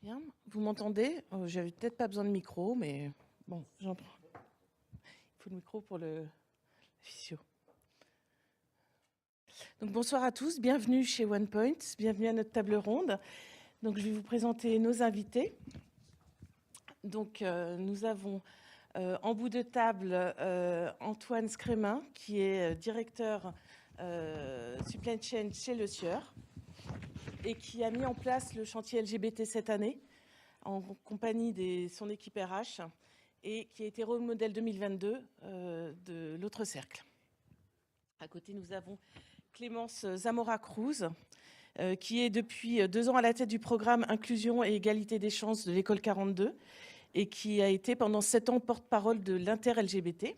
Bien, vous m'entendez? J'avais peut-être pas besoin de micro, mais bon, j'en prends. Il faut le micro pour le visio. Donc bonsoir à tous, bienvenue chez OnePoint, bienvenue à notre table ronde. Donc je vais vous présenter nos invités. Donc nous avons en bout de table Antoine Scrémin, qui est directeur supply chain chez Le Sieur et qui a mis en place le chantier LGBT cette année en compagnie de son équipe RH et qui a été rôle modèle 2022 de l'autre cercle. À côté, nous avons Clémence Zamora-Cruz, qui est depuis 2 ans à la tête du programme Inclusion et égalité des chances de l'école 42 et qui a été pendant 7 ans porte-parole de l'Inter-LGBT.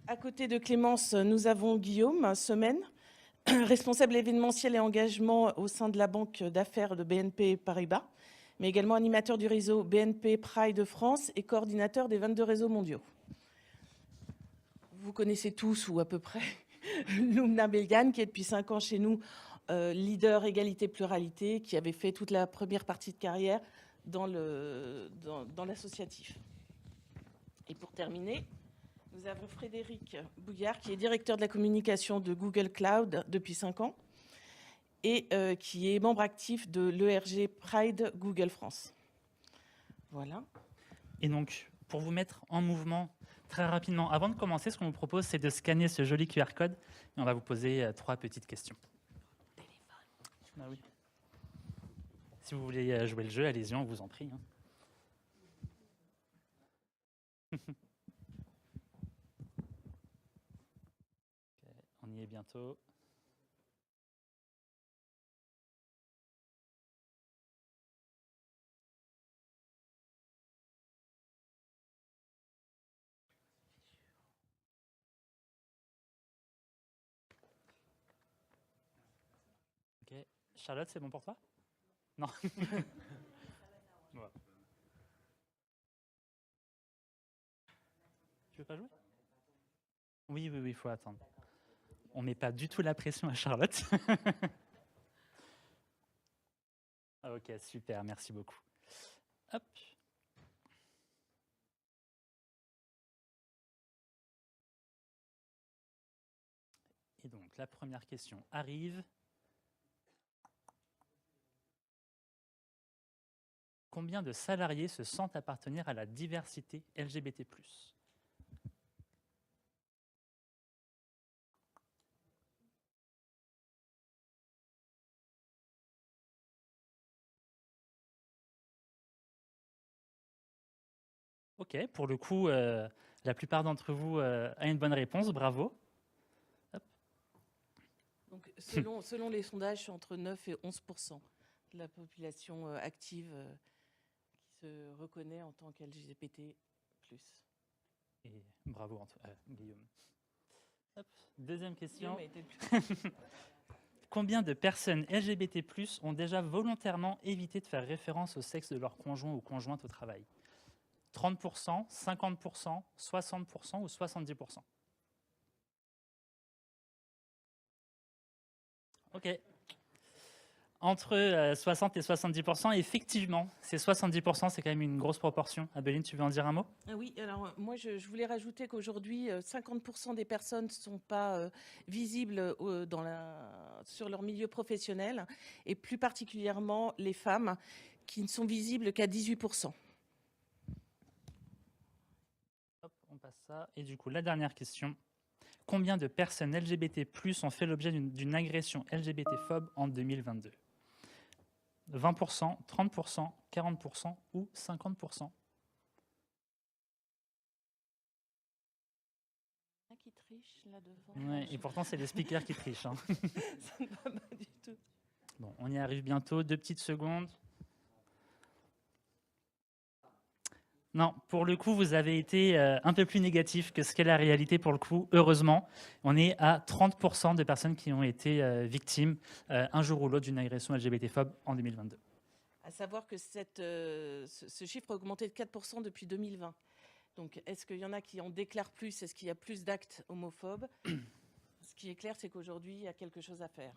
À côté de Clémence, nous avons Guillaume Semaine, responsable événementiel et engagement au sein de la banque d'affaires de BNP Paribas, mais également animateur du réseau BNP Pride de France et coordinateur des 22 réseaux mondiaux. Vous connaissez tous, ou à peu près, Lumna Belgan, qui est depuis 5 ans chez nous, leader égalité-pluralité, qui avait fait toute la première partie de carrière dans l'associatif. Et pour terminer, nous avons Frédéric Bouillard, qui est directeur de la communication de Google Cloud depuis 5 ans, et qui est membre actif de l'ERG Pride Google France. Voilà. Et donc, pour vous mettre en mouvement très rapidement, avant de commencer, ce qu'on vous propose, c'est de scanner ce joli QR code et on va vous poser 3 petites questions. Ah oui. Si vous voulez jouer le jeu, allez-y, on vous en prie. Okay, on y est bientôt. Ok. Charlotte, c'est bon pour toi? Non. Ouais. Tu veux pas jouer? Oui, il faut attendre. On ne met pas du tout la pression à Charlotte. Ok, super, merci beaucoup. Hop. Et donc, la première question arrive. Combien de salariés se sentent appartenir à la diversité LGBT+. Ok, pour le coup, la plupart d'entre vous a une bonne réponse, bravo. Hop. Donc, selon les sondages, c'est entre 9 et 11% de la population active qui se reconnaît en tant qu'LGBT+. Et bravo, Guillaume. Hop. Deuxième question. Combien de personnes LGBT+ ont déjà volontairement évité de faire référence au sexe de leur conjoint ou conjointe au travail? 30%, 50%, 60% ou 70%? Ok. Entre 60 et 70%, effectivement, c'est 70%, c'est quand même une grosse proportion. Abeline, tu veux en dire un mot? Oui, alors moi je voulais rajouter qu'aujourd'hui 50% des personnes ne sont pas visibles sur leur milieu professionnel et plus particulièrement les femmes qui ne sont visibles qu'à 18%. Hop, on passe ça. Et du coup, la dernière question. Combien de personnes LGBT+ ont fait l'objet d'une agression LGBT-phobe en 2022? 20%, 30%, 40% ou 50%? Qui triche là devant. Ouais, et pourtant, c'est les speakers qui trichent. Ça ne va pas du tout. Bon, on y arrive bientôt. 2 petites secondes. Non, pour le coup, vous avez été un peu plus négatif que ce qu'est la réalité pour le coup, heureusement. On est à 30% de personnes qui ont été victimes un jour ou l'autre d'une agression LGBT-phobe en 2022. À savoir que ce chiffre a augmenté de 4% depuis 2020. Donc, est-ce qu'il y en a qui en déclarent plus? Est-ce qu'il y a plus d'actes homophobes? Ce qui est clair, c'est qu'aujourd'hui, il y a quelque chose à faire.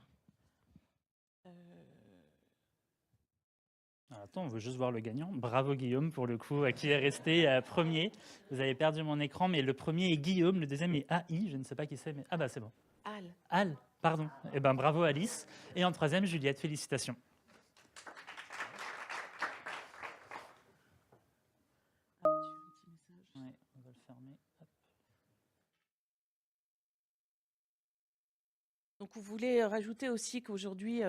carton, on veut juste voir le gagnant. Bravo Guillaume, pour le coup, qui est resté premier. Vous avez perdu mon écran, mais le premier est Guillaume, le deuxième est AI, je ne sais pas qui c'est, mais... Ah bah c'est bon. Al, pardon. Eh ben bravo Alice. Et en troisième, Juliette, félicitations. Ouais, on va le fermer. Hop. Donc, vous voulez rajouter aussi qu'aujourd'hui,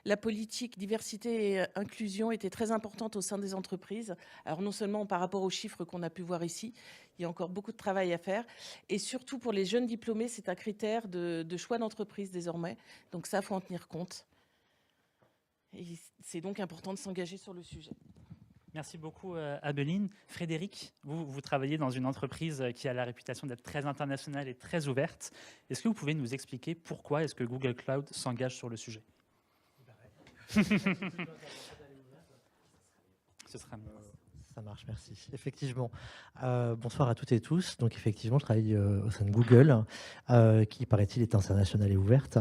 la politique diversité et inclusion était très importante au sein des entreprises. Alors, non seulement par rapport aux chiffres qu'on a pu voir ici, il y a encore beaucoup de travail à faire. Et surtout, pour les jeunes diplômés, c'est un critère de choix d'entreprise désormais. Donc, ça, il faut en tenir compte. Et c'est donc important de s'engager sur le sujet. Merci beaucoup, Abeline. Frédéric, vous travaillez dans une entreprise qui a la réputation d'être très internationale et très ouverte. Est-ce que vous pouvez nous expliquer pourquoi est-ce que Google Cloud s'engage sur le sujet? Ce sera mieux. Ça marche, merci. Effectivement. Bonsoir à toutes et tous. Donc, effectivement, je travaille au sein de Google, qui, paraît-il, est internationale et ouverte.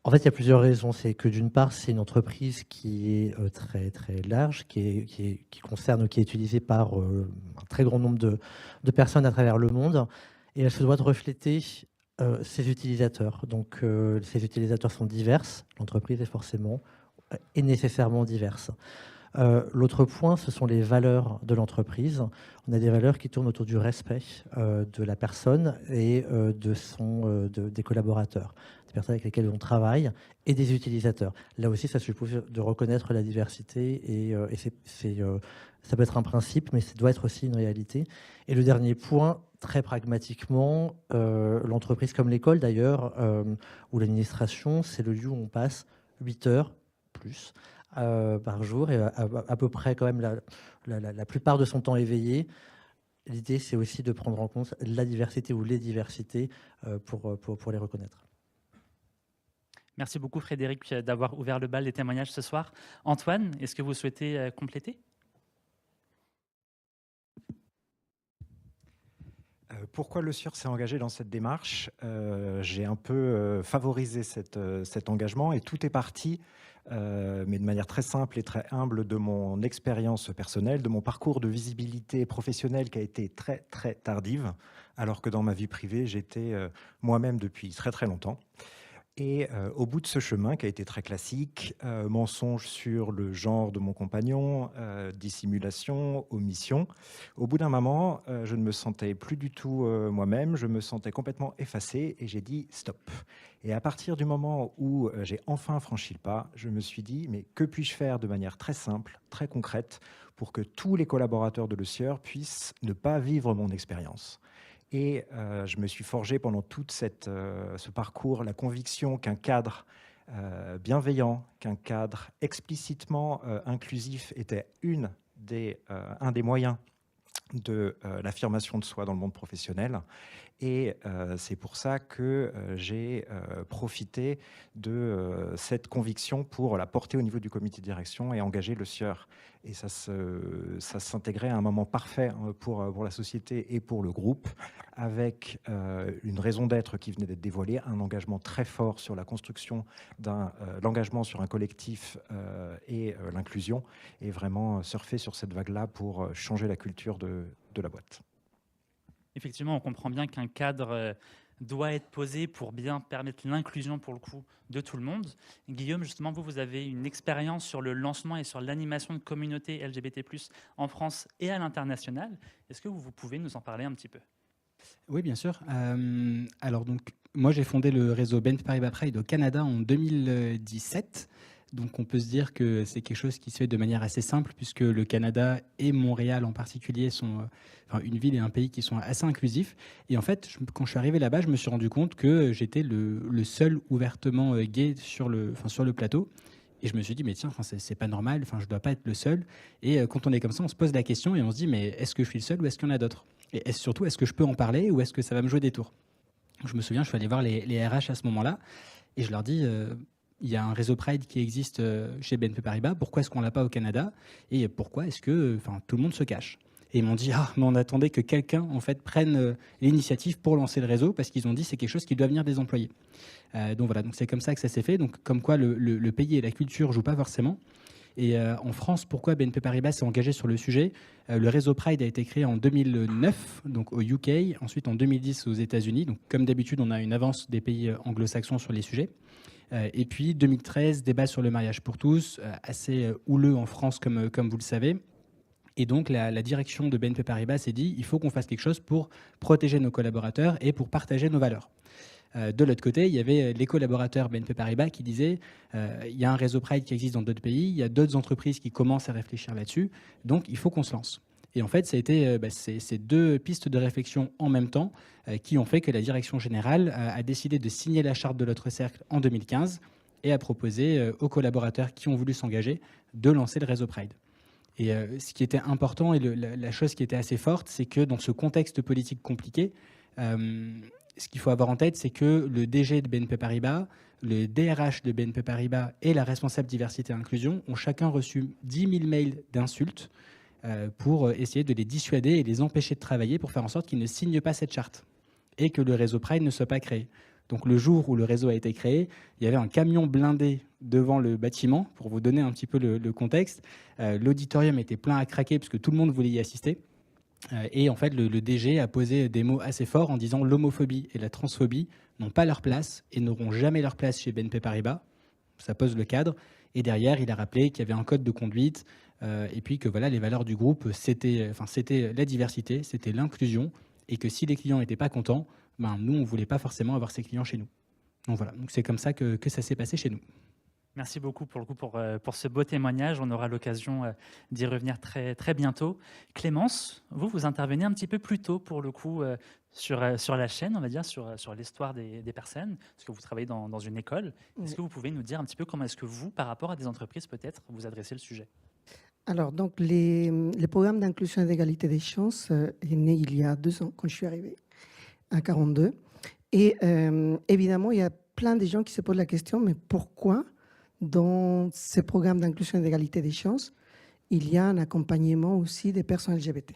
En fait, il y a plusieurs raisons. C'est que d'une part, c'est une entreprise qui est très très large, qui concerne, qui est utilisée par un très grand nombre de personnes à travers le monde, et elle se doit de refléter ses utilisateurs. Donc, ces utilisateurs sont divers. L'entreprise est forcément et nécessairement diverse. L'autre point, ce sont les valeurs de l'entreprise. On a des valeurs qui tournent autour du respect de la personne et des collaborateurs, des personnes avec lesquelles on travaille et des utilisateurs. Là aussi, ça suppose de reconnaître la diversité et ça peut être un principe, mais ça doit être aussi une réalité. Et le dernier point, très pragmatiquement, l'entreprise comme l'école d'ailleurs, ou l'administration, c'est le lieu où on passe 8 heures plus par jour et à peu près quand même la plupart de son temps éveillé. L'idée, c'est aussi de prendre en compte la diversité ou les diversités pour les reconnaître. Merci beaucoup Frédéric d'avoir ouvert le bal des témoignages ce soir. Antoine, est-ce que vous souhaitez compléter? Pourquoi le SUR s'est engagé dans cette démarche? J'ai un peu favorisé cet engagement et tout est parti, mais de manière très simple et très humble, de mon expérience personnelle, de mon parcours de visibilité professionnelle qui a été très très tardive, alors que dans ma vie privée, j'étais moi-même depuis très très longtemps. Et au bout de ce chemin qui a été très classique, mensonge sur le genre de mon compagnon, dissimulation, omission, au bout d'un moment, je ne me sentais plus du tout moi-même, je me sentais complètement effacé et j'ai dit stop. Et à partir du moment où j'ai enfin franchi le pas, je me suis dit mais que puis-je faire de manière très simple, très concrète, pour que tous les collaborateurs de Le Sieur puissent ne pas vivre mon expérience. Et je me suis forgé pendant tout ce parcours la conviction qu'un cadre bienveillant, qu'un cadre explicitement inclusif était un des moyens de l'affirmation de soi dans le monde professionnel. Et c'est pour ça que j'ai profité de cette conviction pour la porter au niveau du comité de direction et engager Le Sieur. Et ça s'intégrait à un moment parfait pour la société et pour le groupe, avec une raison d'être qui venait d'être dévoilée, un engagement très fort sur la construction l'engagement sur un collectif et l'inclusion, et vraiment surfer sur cette vague-là pour changer la culture de la boîte. Effectivement, on comprend bien qu'un cadre doit être posé pour bien permettre l'inclusion, pour le coup, de tout le monde. Guillaume, justement, vous avez une expérience sur le lancement et sur l'animation de communautés LGBT+, en France et à l'international. Est-ce que vous pouvez nous en parler un petit peu? Oui, bien sûr. Alors, donc, moi, j'ai fondé le réseau BNP Paribas Pride au Canada en 2017. Donc on peut se dire que c'est quelque chose qui se fait de manière assez simple, puisque le Canada et Montréal en particulier sont une ville et un pays qui sont assez inclusifs. Et en fait, quand je suis arrivé là-bas, je me suis rendu compte que j'étais le seul ouvertement gay sur le plateau. Et je me suis dit, mais tiens, c'est pas normal, je dois pas être le seul. Et quand on est comme ça, on se pose la question et on se dit, mais est-ce que je suis le seul ou est-ce qu'il y en a d'autres? Et surtout, est-ce que je peux en parler ou est-ce que ça va me jouer des tours? Je me souviens, je suis allé voir les RH à ce moment-là et je leur dis... il y a un réseau Pride qui existe chez BNP Paribas. Pourquoi est-ce qu'on ne l'a pas au Canada? Et pourquoi est-ce que tout le monde se cache? Et ils m'ont dit, mais on attendait que quelqu'un en fait, prenne l'initiative pour lancer le réseau, parce qu'ils ont dit que c'est quelque chose qui doit venir des employés. Donc voilà, donc c'est comme ça que ça s'est fait. Donc comme quoi le pays et la culture ne jouent pas forcément. Et en France, pourquoi BNP Paribas s'est engagé sur le sujet? Le réseau Pride a été créé en 2009, donc au UK, ensuite en 2010 aux États-Unis. Donc, comme d'habitude, on a une avance des pays anglo-saxons sur les sujets. Et puis 2013, débat sur le mariage pour tous, assez houleux en France, comme vous le savez. Et donc, la direction de BNP Paribas s'est dit il faut qu'on fasse quelque chose pour protéger nos collaborateurs et pour partager nos valeurs. De l'autre côté, il y avait les collaborateurs BNP Paribas qui disaient il y a un réseau Pride qui existe dans d'autres pays, il y a d'autres entreprises qui commencent à réfléchir là-dessus, donc il faut qu'on se lance. Et en fait, ça a été ces deux pistes de réflexion en même temps qui ont fait que la direction générale a décidé de signer la charte de l'autre cercle en 2015 et a proposé aux collaborateurs qui ont voulu s'engager de lancer le réseau Pride. Et ce qui était important et la chose qui était assez forte, c'est que dans ce contexte politique compliqué, ce qu'il faut avoir en tête, c'est que le DG de BNP Paribas, le DRH de BNP Paribas et la responsable diversité et inclusion ont chacun reçu 10 000 mails d'insultes pour essayer de les dissuader et les empêcher de travailler pour faire en sorte qu'ils ne signent pas cette charte et que le réseau Pride ne soit pas créé. Donc le jour où le réseau a été créé, il y avait un camion blindé devant le bâtiment, pour vous donner un petit peu le contexte. L'auditorium était plein à craquer puisque tout le monde voulait y assister. Et en fait, le DG a posé des mots assez forts en disant l'homophobie et la transphobie n'ont pas leur place et n'auront jamais leur place chez BNP Paribas. Ça pose le cadre. Et derrière, il a rappelé qu'il y avait un code de conduite et puis que voilà, les valeurs du groupe, c'était la diversité, c'était l'inclusion et que si les clients n'étaient pas contents, nous, on ne voulait pas forcément avoir ces clients chez nous. Donc voilà, donc c'est comme ça que ça s'est passé chez nous. Merci beaucoup pour ce beau témoignage. On aura l'occasion d'y revenir très, très bientôt. Clémence, vous intervenez un petit peu plus tôt pour le coup sur la chaîne, on va dire, sur l'histoire des personnes, parce que vous travaillez dans une école. Est-ce que vous pouvez nous dire un petit peu comment est-ce que vous, par rapport à des entreprises peut-être, vous adressez le sujet? Alors, donc, les programmes d'inclusion et d'égalité des chances est né il y a 2 ans, quand je suis arrivée à 42. Et évidemment, il y a plein de gens qui se posent la question, mais pourquoi dans ces programmes d'inclusion et d'égalité des chances, il y a un accompagnement aussi des personnes LGBT?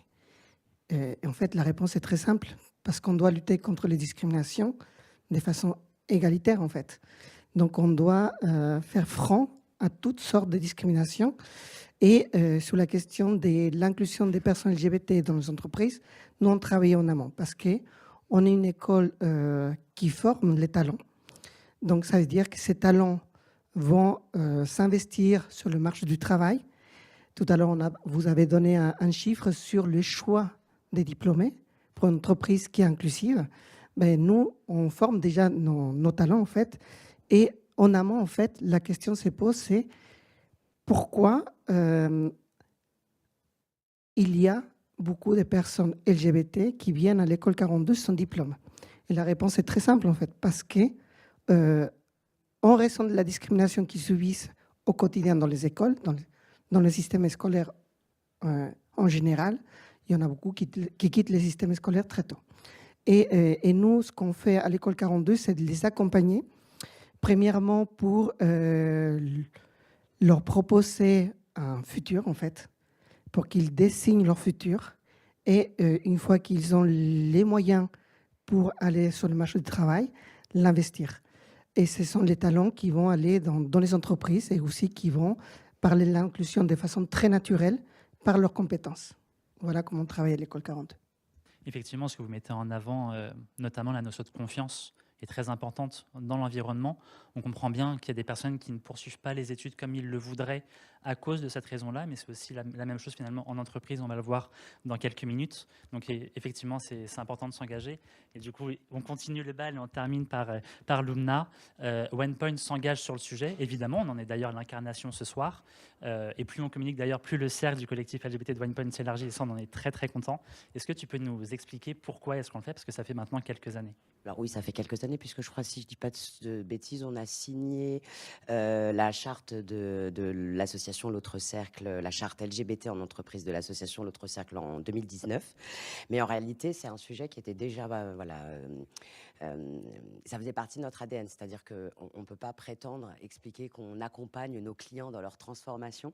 Et en fait, la réponse est très simple, parce qu'on doit lutter contre les discriminations de façon égalitaire, en fait. Donc, on doit faire front à toutes sortes de discriminations. Et sur la question de l'inclusion des personnes LGBT dans les entreprises, nous, on travaille en amont, parce qu'on est une école qui forme les talents. Donc, ça veut dire que ces talents vont s'investir sur le marché du travail. Tout à l'heure, vous avez donné un chiffre sur le choix des diplômés pour une entreprise qui est inclusive. Ben, nous, on forme déjà nos talents, en fait. Et en amont, en fait, la question se pose, c'est pourquoi il y a beaucoup de personnes LGBT qui viennent à l'école 42 sans diplôme? Et la réponse est très simple, en fait, parce que en raison de la discrimination qu'ils subissent au quotidien dans les écoles, dans le système scolaire en général, il y en a beaucoup qui quittent le système scolaire très tôt. Et nous, ce qu'on fait à l'école 42, c'est de les accompagner, premièrement pour leur proposer un futur, en fait, pour qu'ils dessinent leur futur. Et une fois qu'ils ont les moyens pour aller sur le marché du travail, l'investir. Et ce sont les talents qui vont aller dans les entreprises et aussi qui vont parler de l'inclusion de façon très naturelle par leurs compétences. Voilà comment on travaille à l'école 42. Effectivement, ce que vous mettez en avant, notamment la notion de confiance, est très importante dans l'environnement. On comprend bien qu'il y a des personnes qui ne poursuivent pas les études comme ils le voudraient à cause de cette raison-là, mais c'est aussi la même chose finalement en entreprise, on va le voir dans quelques minutes. Donc effectivement, c'est important de s'engager. Et du coup, on continue le bal et on termine par Lumna. OnePoint s'engage sur le sujet, évidemment, on en est d'ailleurs l'incarnation ce soir. Et plus on communique d'ailleurs, plus le cercle du collectif LGBT de OnePoint s'élargit, et ça on en est très très content. Est-ce que tu peux nous expliquer pourquoi est-ce qu'on le fait? Parce que ça fait maintenant quelques années. Alors oui, ça fait quelques années, puisque je crois, si je ne dis pas de bêtises, on a signé la charte de l'association L'Autre Cercle, la charte LGBT en entreprise de l'association L'Autre Cercle en 2019. Mais en réalité, c'est un sujet qui était déjà, ça faisait partie de notre ADN, c'est-à-dire qu'on ne peut pas prétendre expliquer qu'on accompagne nos clients dans leur transformation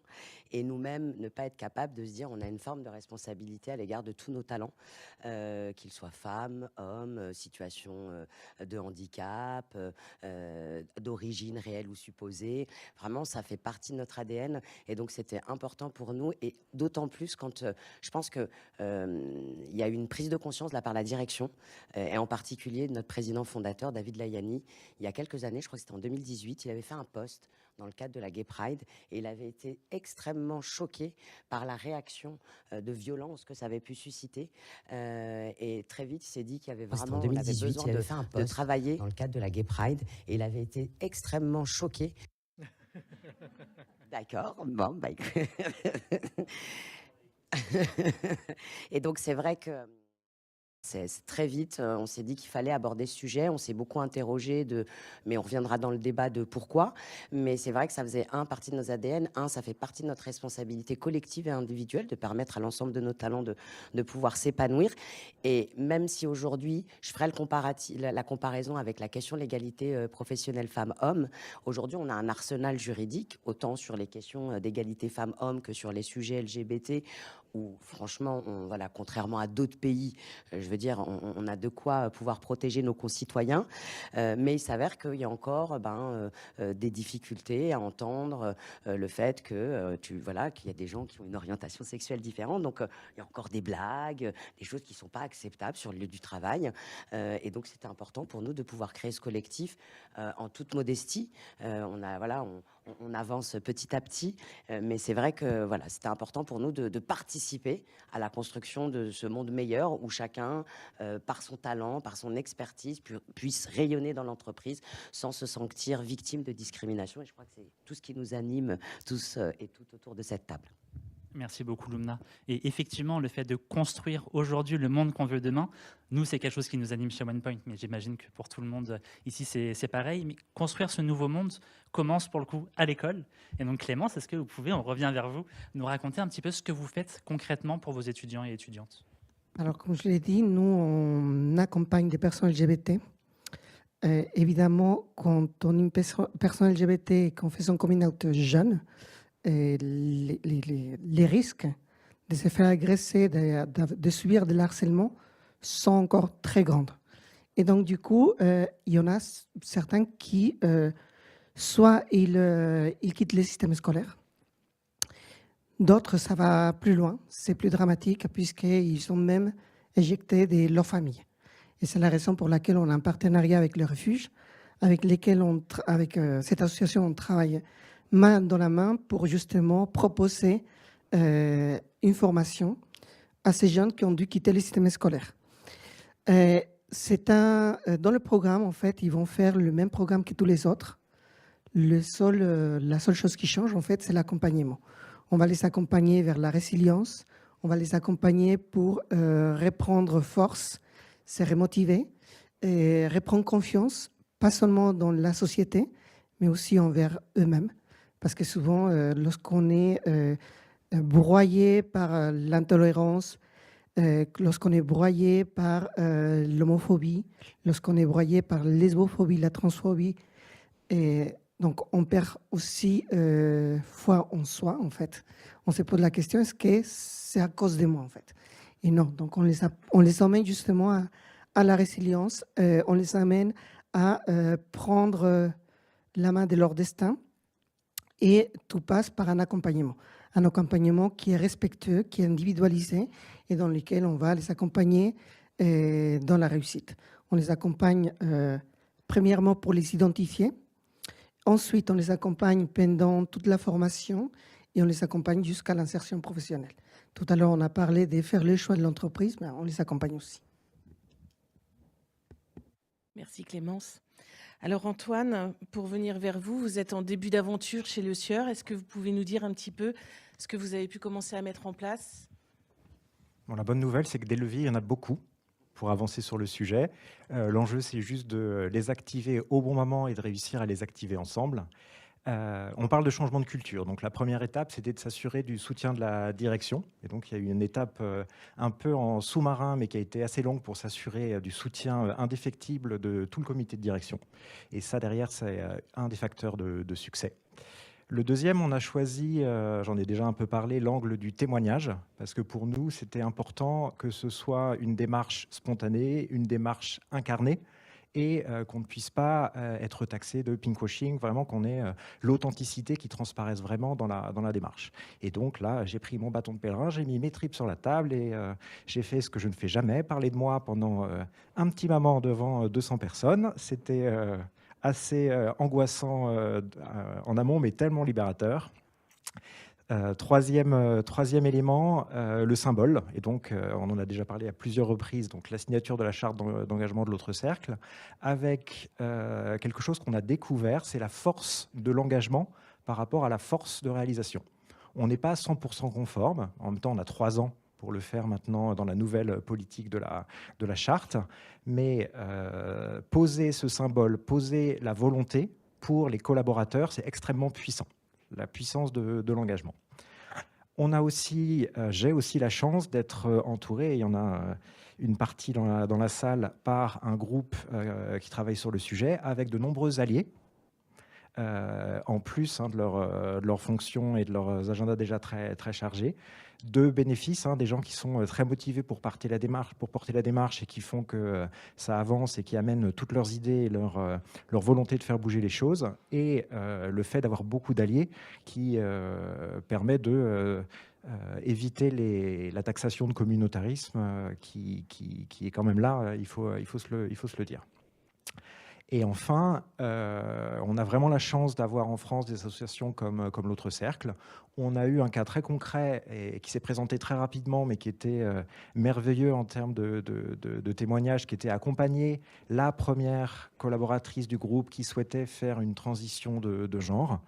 et nous-mêmes ne pas être capable de se dire on a une forme de responsabilité à l'égard de tous nos talents, qu'ils soient femmes, hommes, situation de handicap, d'origine réelle ou supposée. Vraiment, ça fait partie de notre ADN Et donc, c'était important pour nous, et d'autant plus quand je pense qu'il y a eu une prise de conscience de la part de la direction, et en particulier de notre président fondateur, David Layani. Il y a quelques années, je crois que c'était en 2018, il avait fait un post dans le cadre de la Gay Pride, et il avait été extrêmement choqué par la réaction de violence que ça avait pu susciter. Et très vite, il s'est dit qu'il y avait vraiment En 2018, besoin il avait fait un de post travailler dans le cadre de la Gay Pride et il avait été extrêmement choqué. D'accord, bon, bah, et donc c'est vrai que c'est très vite, on s'est dit qu'il fallait aborder ce sujet, on s'est beaucoup interrogé, mais on reviendra dans le débat de pourquoi, mais c'est vrai que ça faisait partie de nos ADN, ça fait partie de notre responsabilité collective et individuelle de permettre à l'ensemble de nos talents de pouvoir s'épanouir. Et même si aujourd'hui, je ferai la comparaison avec la question de l'égalité professionnelle femmes-hommes, aujourd'hui on a un arsenal juridique, autant sur les questions d'égalité femmes-hommes que sur les sujets LGBT, où franchement, voilà, contrairement à d'autres pays, je veux dire, on a de quoi pouvoir protéger nos concitoyens, mais il s'avère qu'il y a encore des difficultés à entendre le fait que qu'il y a des gens qui ont une orientation sexuelle différente, donc il y a encore des blagues, des choses qui ne sont pas acceptables sur le lieu du travail, et donc c'était important pour nous de pouvoir créer ce collectif en toute modestie. On avance petit à petit, mais c'est vrai que voilà, c'était important pour nous de participer à la construction de ce monde meilleur où chacun, par son talent, par son expertise, puisse rayonner dans l'entreprise sans se sentir victime de discrimination. Et je crois que c'est tout ce qui nous anime tous et tout autour de cette table. Merci beaucoup, Lumna. Et effectivement, le fait de construire aujourd'hui le monde qu'on veut demain, nous, c'est quelque chose qui nous anime chez OnePoint, mais j'imagine que pour tout le monde ici, c'est pareil. Mais construire ce nouveau monde commence pour le coup à l'école. Et donc, Clémence, est-ce que vous pouvez, on revient vers vous, nous raconter un petit peu ce que vous faites concrètement pour vos étudiants et étudiantes? Alors, comme je l'ai dit, nous, on accompagne des personnes LGBT. Évidemment, quand on est une personne LGBT et qu'on fait son coming out jeune, les risques de se faire agresser, de subir de l'harcèlement sont encore très grands. Et donc, du coup, il y en a certains qui, soit ils quittent le système scolaire, d'autres, ça va plus loin, c'est plus dramatique puisqu'ils sont même éjectés de leur famille. Et c'est la raison pour laquelle on a un partenariat avec le refuge, avec cette association, on travaille main dans la main pour justement proposer une formation à ces jeunes qui ont dû quitter le système scolaire. Dans le programme, en fait, ils vont faire le même programme que tous les autres. La seule chose qui change, en fait, c'est l'accompagnement. On va les accompagner vers la résilience, on va les accompagner pour reprendre force, se remotiver, et reprendre confiance, pas seulement dans la société, mais aussi envers eux-mêmes. Parce que souvent, lorsqu'on est broyé par l'intolérance, lorsqu'on est broyé par l'homophobie, lorsqu'on est broyé par la lesbophobie, la transphobie, et donc on perd aussi foi en soi, en fait. On se pose la question, est-ce que c'est à cause de moi, en fait? Et non, donc on les emmène justement à la résilience, on les amène à prendre la main de leur destin, et tout passe par un accompagnement qui est respectueux, qui est individualisé et dans lequel on va les accompagner dans la réussite. On les accompagne premièrement pour les identifier, ensuite on les accompagne pendant toute la formation et on les accompagne jusqu'à l'insertion professionnelle. Tout à l'heure, on a parlé de faire le choix de l'entreprise, mais on les accompagne aussi. Merci Clémence. Alors Antoine, pour venir vers vous, vous êtes en début d'aventure chez Le Sieur. Est-ce que vous pouvez nous dire un petit peu ce que vous avez pu commencer à mettre en place? Bon, la bonne nouvelle, c'est que des leviers, il y en a beaucoup pour avancer sur le sujet. L'enjeu, c'est juste de les activer au bon moment et de réussir à les activer ensemble. On parle de changement de culture. Donc, la première étape, c'était de s'assurer du soutien de la direction. Et donc, il y a eu une étape un peu en sous-marin, mais qui a été assez longue pour s'assurer du soutien indéfectible de tout le comité de direction. Et ça, derrière, c'est un des facteurs de succès. Le deuxième, on a choisi, j'en ai déjà un peu parlé, l'angle du témoignage, parce que pour nous, c'était important que ce soit une démarche spontanée, une démarche incarnée, et qu'on ne puisse pas être taxé de pinkwashing, vraiment qu'on ait l'authenticité qui transparaisse vraiment dans la démarche. Et donc là, j'ai pris mon bâton de pèlerin, j'ai mis mes tripes sur la table et j'ai fait ce que je ne fais jamais, parler de moi pendant un petit moment devant 200 personnes. C'était assez angoissant en amont, mais tellement libérateur. Troisième élément, le symbole. Et donc, on en a déjà parlé à plusieurs reprises, donc la signature de la charte d'engagement de l'autre cercle, avec quelque chose qu'on a découvert, c'est la force de l'engagement par rapport à la force de réalisation. On n'est pas 100% conforme. En même temps, on a 3 ans pour le faire maintenant dans la nouvelle politique de la charte. Mais poser ce symbole, poser la volonté pour les collaborateurs, c'est extrêmement puissant. La puissance de l'engagement. J'ai aussi la chance d'être entouré, et il y en a une partie dans la salle, par un groupe qui travaille sur le sujet, avec de nombreux alliés, en plus de leurs fonctions et de leurs agendas déjà très, très chargés. Deux bénéfices, des gens qui sont très motivés pour porter la démarche et qui font que ça avance et qui amènent toutes leurs idées et leur volonté de faire bouger les choses, et le fait d'avoir beaucoup d'alliés qui permet de éviter la taxation de communautarisme qui est quand même là, il faut se le dire. Et enfin, on a vraiment la chance d'avoir en France des associations comme l'Autre Cercle. On a eu un cas très concret et qui s'est présenté très rapidement, mais qui était merveilleux en termes de témoignages, qui était accompagner la première collaboratrice du groupe qui souhaitait faire une transition de genre.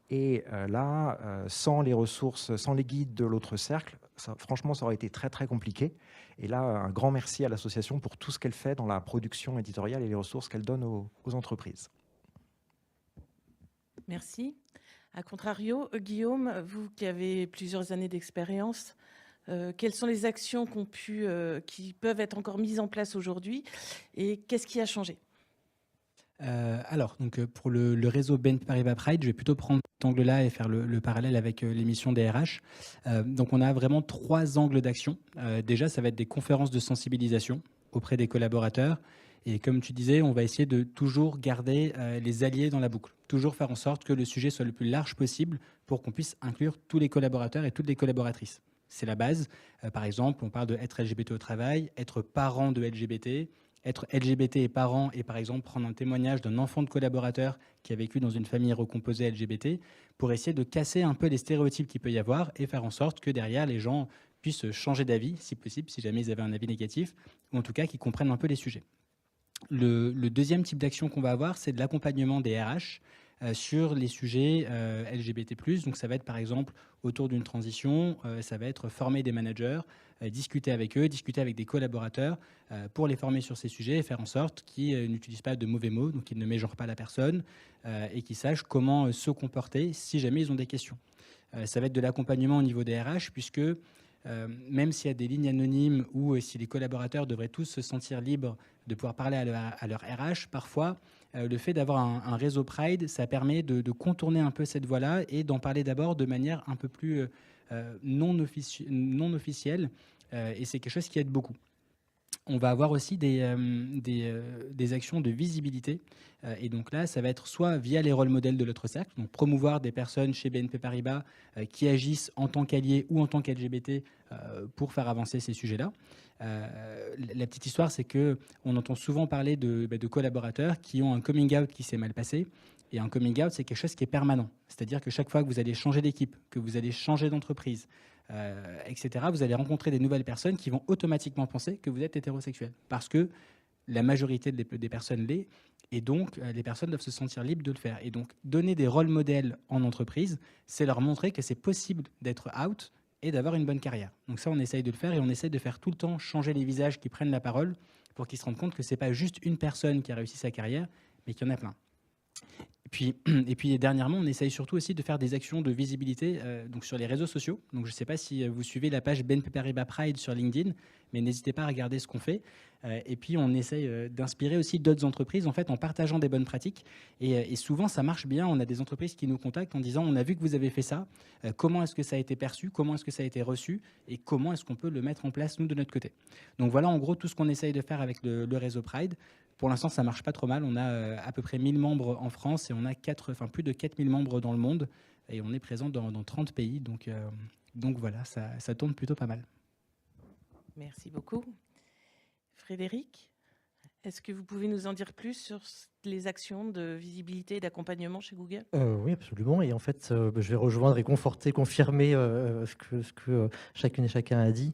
Et là, sans les ressources, sans les guides de l'Autre Cercle, franchement, ça aurait été très, très compliqué. Et là, un grand merci à l'association pour tout ce qu'elle fait dans la production éditoriale et les ressources qu'elle donne aux entreprises. Merci. A contrario, Guillaume, vous qui avez plusieurs années d'expérience, quelles sont les actions qui peuvent être encore mises en place aujourd'hui et qu'est-ce qui a changé ? Alors, pour le réseau BNP Paribas Pride, je vais plutôt prendre cet angle-là et faire le parallèle avec l'émission des RH. Donc, on a vraiment 3 angles d'action. Déjà, ça va être des conférences de sensibilisation auprès des collaborateurs. Et comme tu disais, on va essayer de toujours garder les alliés dans la boucle. Toujours faire en sorte que le sujet soit le plus large possible pour qu'on puisse inclure tous les collaborateurs et toutes les collaboratrices. C'est la base. Par exemple, on parle de être LGBT au travail, être parent de LGBT, être LGBT et parent, et par exemple prendre un témoignage d'un enfant de collaborateur qui a vécu dans une famille recomposée LGBT, pour essayer de casser un peu les stéréotypes qu'il peut y avoir et faire en sorte que derrière les gens puissent changer d'avis, si possible, si jamais ils avaient un avis négatif, ou en tout cas qu'ils comprennent un peu les sujets. Le deuxième type d'action qu'on va avoir, c'est de l'accompagnement des RH sur les sujets LGBT+. Donc ça va être par exemple autour d'une transition, ça va être former des managers, discuter avec eux, discuter avec des collaborateurs pour les former sur ces sujets et faire en sorte qu'ils n'utilisent pas de mauvais mots, donc qu'ils ne mégenrent pas la personne et qu'ils sachent comment se comporter si jamais ils ont des questions. Ça va être de l'accompagnement au niveau des RH puisque même s'il y a des lignes anonymes ou si les collaborateurs devraient tous se sentir libres de pouvoir parler à leur RH, parfois, le fait d'avoir un réseau Pride, ça permet de contourner un peu cette voie-là et d'en parler d'abord de manière un peu plus non officielle. Et c'est quelque chose qui aide beaucoup. On va avoir aussi des actions de visibilité. Et donc là, ça va être soit via les rôles modèles de l'autre cercle, donc promouvoir des personnes chez BNP Paribas qui agissent en tant qu'alliés ou en tant qu'LGBT pour faire avancer ces sujets-là. La petite histoire, c'est qu'on entend souvent parler de collaborateurs qui ont un coming out qui s'est mal passé. Et un coming out, c'est quelque chose qui est permanent. C'est-à-dire que chaque fois que vous allez changer d'équipe, que vous allez changer d'entreprise, etc., vous allez rencontrer des nouvelles personnes qui vont automatiquement penser que vous êtes hétérosexuel. Parce que la majorité des personnes l'est. Et donc, les personnes doivent se sentir libres de le faire. Et donc, donner des rôles modèles en entreprise, c'est leur montrer que c'est possible d'être out et d'avoir une bonne carrière. Donc ça, on essaye de le faire et on essaye de faire tout le temps changer les visages qui prennent la parole pour qu'ils se rendent compte que ce n'est pas juste une personne qui a réussi sa carrière, mais qu'il y en a plein. Et puis dernièrement, on essaye surtout aussi de faire des actions de visibilité donc sur les réseaux sociaux. Donc je ne sais pas si vous suivez la page BNP Paribas Pride sur LinkedIn, mais n'hésitez pas à regarder ce qu'on fait. Et puis on essaye d'inspirer aussi d'autres entreprises en fait en partageant des bonnes pratiques. Et souvent ça marche bien. On a des entreprises qui nous contactent en disant on a vu que vous avez fait ça. Comment est-ce que ça a été perçu? Comment est-ce que ça a été reçu? Et comment est-ce qu'on peut le mettre en place nous de notre côté? Donc voilà en gros tout ce qu'on essaye de faire avec le réseau Pride Pour l'instant, ça marche pas trop mal. On a à peu près 1000 membres en France et on a plus de 4000 membres dans le monde. Et on est présent dans 30 pays. Donc voilà, ça tourne plutôt pas mal. Merci beaucoup. Frédéric, est-ce que vous pouvez nous en dire plus sur les actions de visibilité et d'accompagnement chez Google? Oui, absolument. Et en fait, je vais rejoindre et conforter, confirmer ce que chacune et chacun a dit.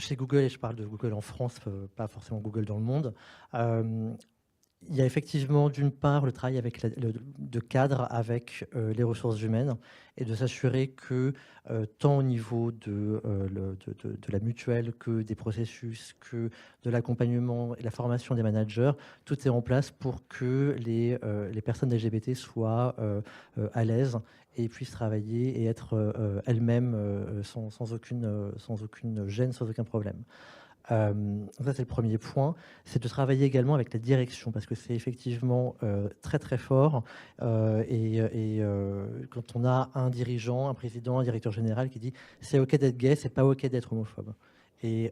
Chez Google, et je parle de Google en France, pas forcément Google dans le monde, il y a effectivement d'une part le travail de cadre avec les ressources humaines et de s'assurer que tant au niveau de la mutuelle que des processus, que de l'accompagnement et la formation des managers, tout est en place pour que les personnes LGBT soient à l'aise et puissent travailler et être elles-mêmes sans aucune gêne, sans aucun problème. Ça, c'est le premier point. C'est de travailler également avec la direction, parce que c'est effectivement très, très fort. Quand on a un dirigeant, un président, un directeur général qui dit « c'est OK d'être gay, c'est pas OK d'être homophobe ». Et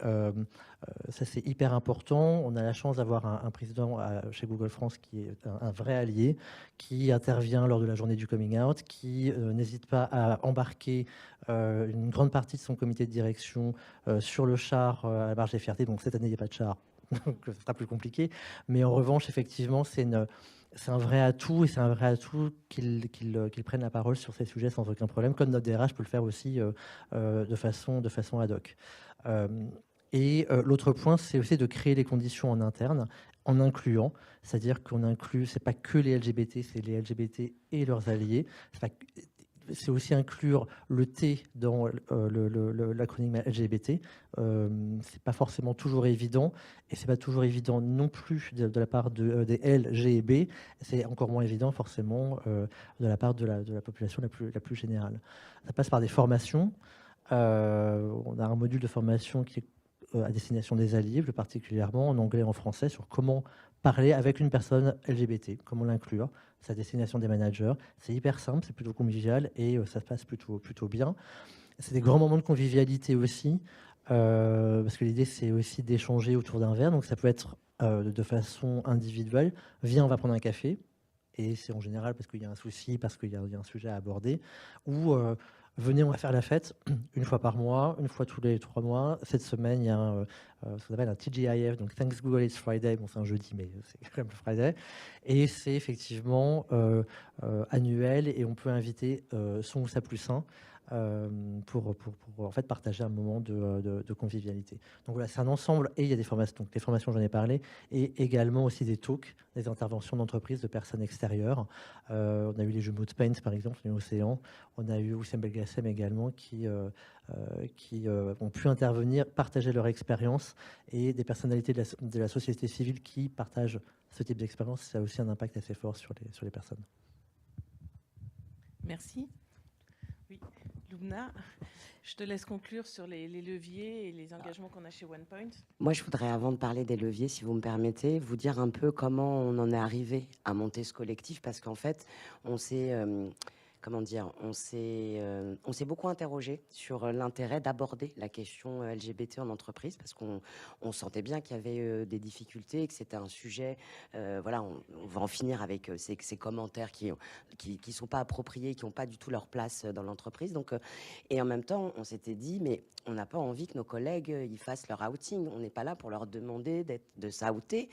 ça, c'est hyper important. On a la chance d'avoir un président chez Google France qui est un vrai allié, qui intervient lors de la journée du coming out, qui n'hésite pas à embarquer une grande partie de son comité de direction sur le char à la Marche des Fiertés. Donc cette année, il n'y a pas de char, donc ce sera plus compliqué. Mais en revanche, effectivement, c'est un vrai atout, et c'est un vrai atout qu'ils prennent la parole sur ces sujets sans aucun problème, comme notre DRH peut le faire aussi de façon ad hoc. L'autre point, c'est aussi de créer les conditions en interne, en incluant, c'est-à-dire qu'on inclut, c'est pas que les LGBT, c'est les LGBT et leurs alliés. C'est aussi inclure le T dans l'acronyme LGBT. C'est pas forcément toujours évident, et c'est pas toujours évident non plus de la part des L, G et B. C'est encore moins évident forcément de la part de la population la plus générale. Ça passe par des formations. On a un module de formation qui est à destination des alliés, plus particulièrement en anglais et en français, sur comment parler avec une personne LGBT, comment l'inclure. C'est à destination des managers. C'est hyper simple, c'est plutôt convivial et ça se passe plutôt bien. C'est des grands moments de convivialité aussi, parce que l'idée, c'est aussi d'échanger autour d'un verre. Donc ça peut être de façon individuelle. Viens, on va prendre un café. Et c'est en général parce qu'il y a un souci, parce qu'il y a un sujet à aborder. Ou venez, on va faire la fête une fois par mois, une fois tous les 3 mois. Cette semaine, il y a ce qu'on appelle un TGIF, donc Thanks Google It's Friday. Bon, c'est un jeudi, mais c'est quand même le Friday. Et c'est effectivement annuel, et on peut inviter son ou sa plus un pour en fait partager un moment de convivialité. Donc voilà, c'est un ensemble, et il y a des formations. Donc les formations, j'en ai parlé, et également aussi des talks, des interventions d'entreprises, de personnes extérieures. On a eu les jumeaux de Paint, par exemple, on a eu Océan. On a eu Oussem Belgassem également qui ont pu intervenir, partager leur expérience, et des personnalités de la société civile qui partagent ce type d'expérience. Ça a aussi un impact assez fort sur les personnes. Merci. Oui, Lubna, je te laisse conclure sur les leviers et les engagements qu'on a chez OnePoint. Moi, je voudrais, avant de parler des leviers, si vous me permettez, vous dire un peu comment on en est arrivé à monter ce collectif, parce qu'en fait, on s'est beaucoup interrogé sur l'intérêt d'aborder la question LGBT en entreprise, parce qu'on sentait bien qu'il y avait des difficultés et que c'était un sujet, voilà, on va en finir avec ces commentaires qui sont pas appropriés, qui n'ont pas du tout leur place dans l'entreprise. Donc, et en même temps, on s'était dit, mais on n'a pas envie que nos collègues ils fassent leur outing. On n'est pas là pour leur demander de s'outer.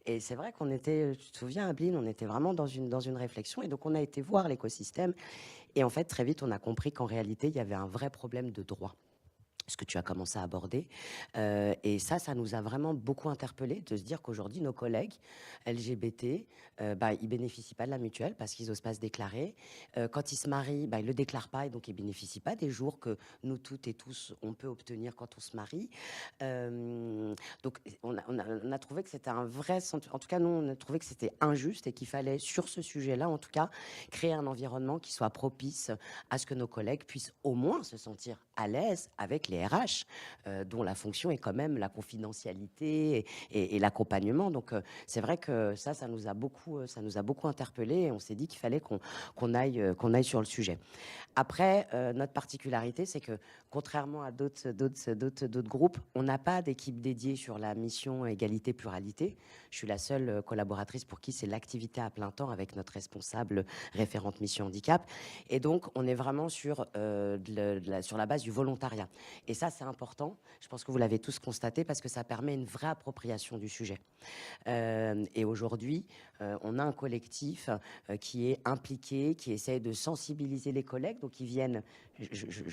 Et c'est vrai qu'on était, tu te souviens, Abeline, on était vraiment dans une réflexion. Et donc, on a été voir l'écosystème. Et en fait, très vite, on a compris qu'en réalité, il y avait un vrai problème de droit. Ce que tu as commencé à aborder. Et ça nous a vraiment beaucoup interpellés, de se dire qu'aujourd'hui, nos collègues LGBT, ils bénéficient pas de la mutuelle parce qu'ils n'osent pas se déclarer. Quand ils se marient, ils le déclarent pas, et donc ils bénéficient pas des jours que nous toutes et tous, on peut obtenir quand on se marie. Donc, on a trouvé que c'était un vrai... En tout cas, nous, on a trouvé que c'était injuste et qu'il fallait, sur ce sujet-là, en tout cas, créer un environnement qui soit propice à ce que nos collègues puissent au moins se sentir à l'aise avec les RH, dont la fonction est quand même la confidentialité et l'accompagnement. Donc c'est vrai que ça nous a beaucoup interpellés et on s'est dit qu'il fallait qu'on aille sur le sujet. Après, notre particularité, c'est que contrairement à d'autres groupes, on n'a pas d'équipe dédiée sur la mission égalité-pluralité. Je suis la seule collaboratrice pour qui c'est l'activité à plein temps avec notre responsable référente mission handicap. Et donc, on est vraiment sur la base du volontariat. Et ça, c'est important. Je pense que vous l'avez tous constaté parce que ça permet une vraie appropriation du sujet. Et aujourd'hui, on a un collectif qui est impliqué, qui essaye de sensibiliser les collègues. Donc, ils viennent...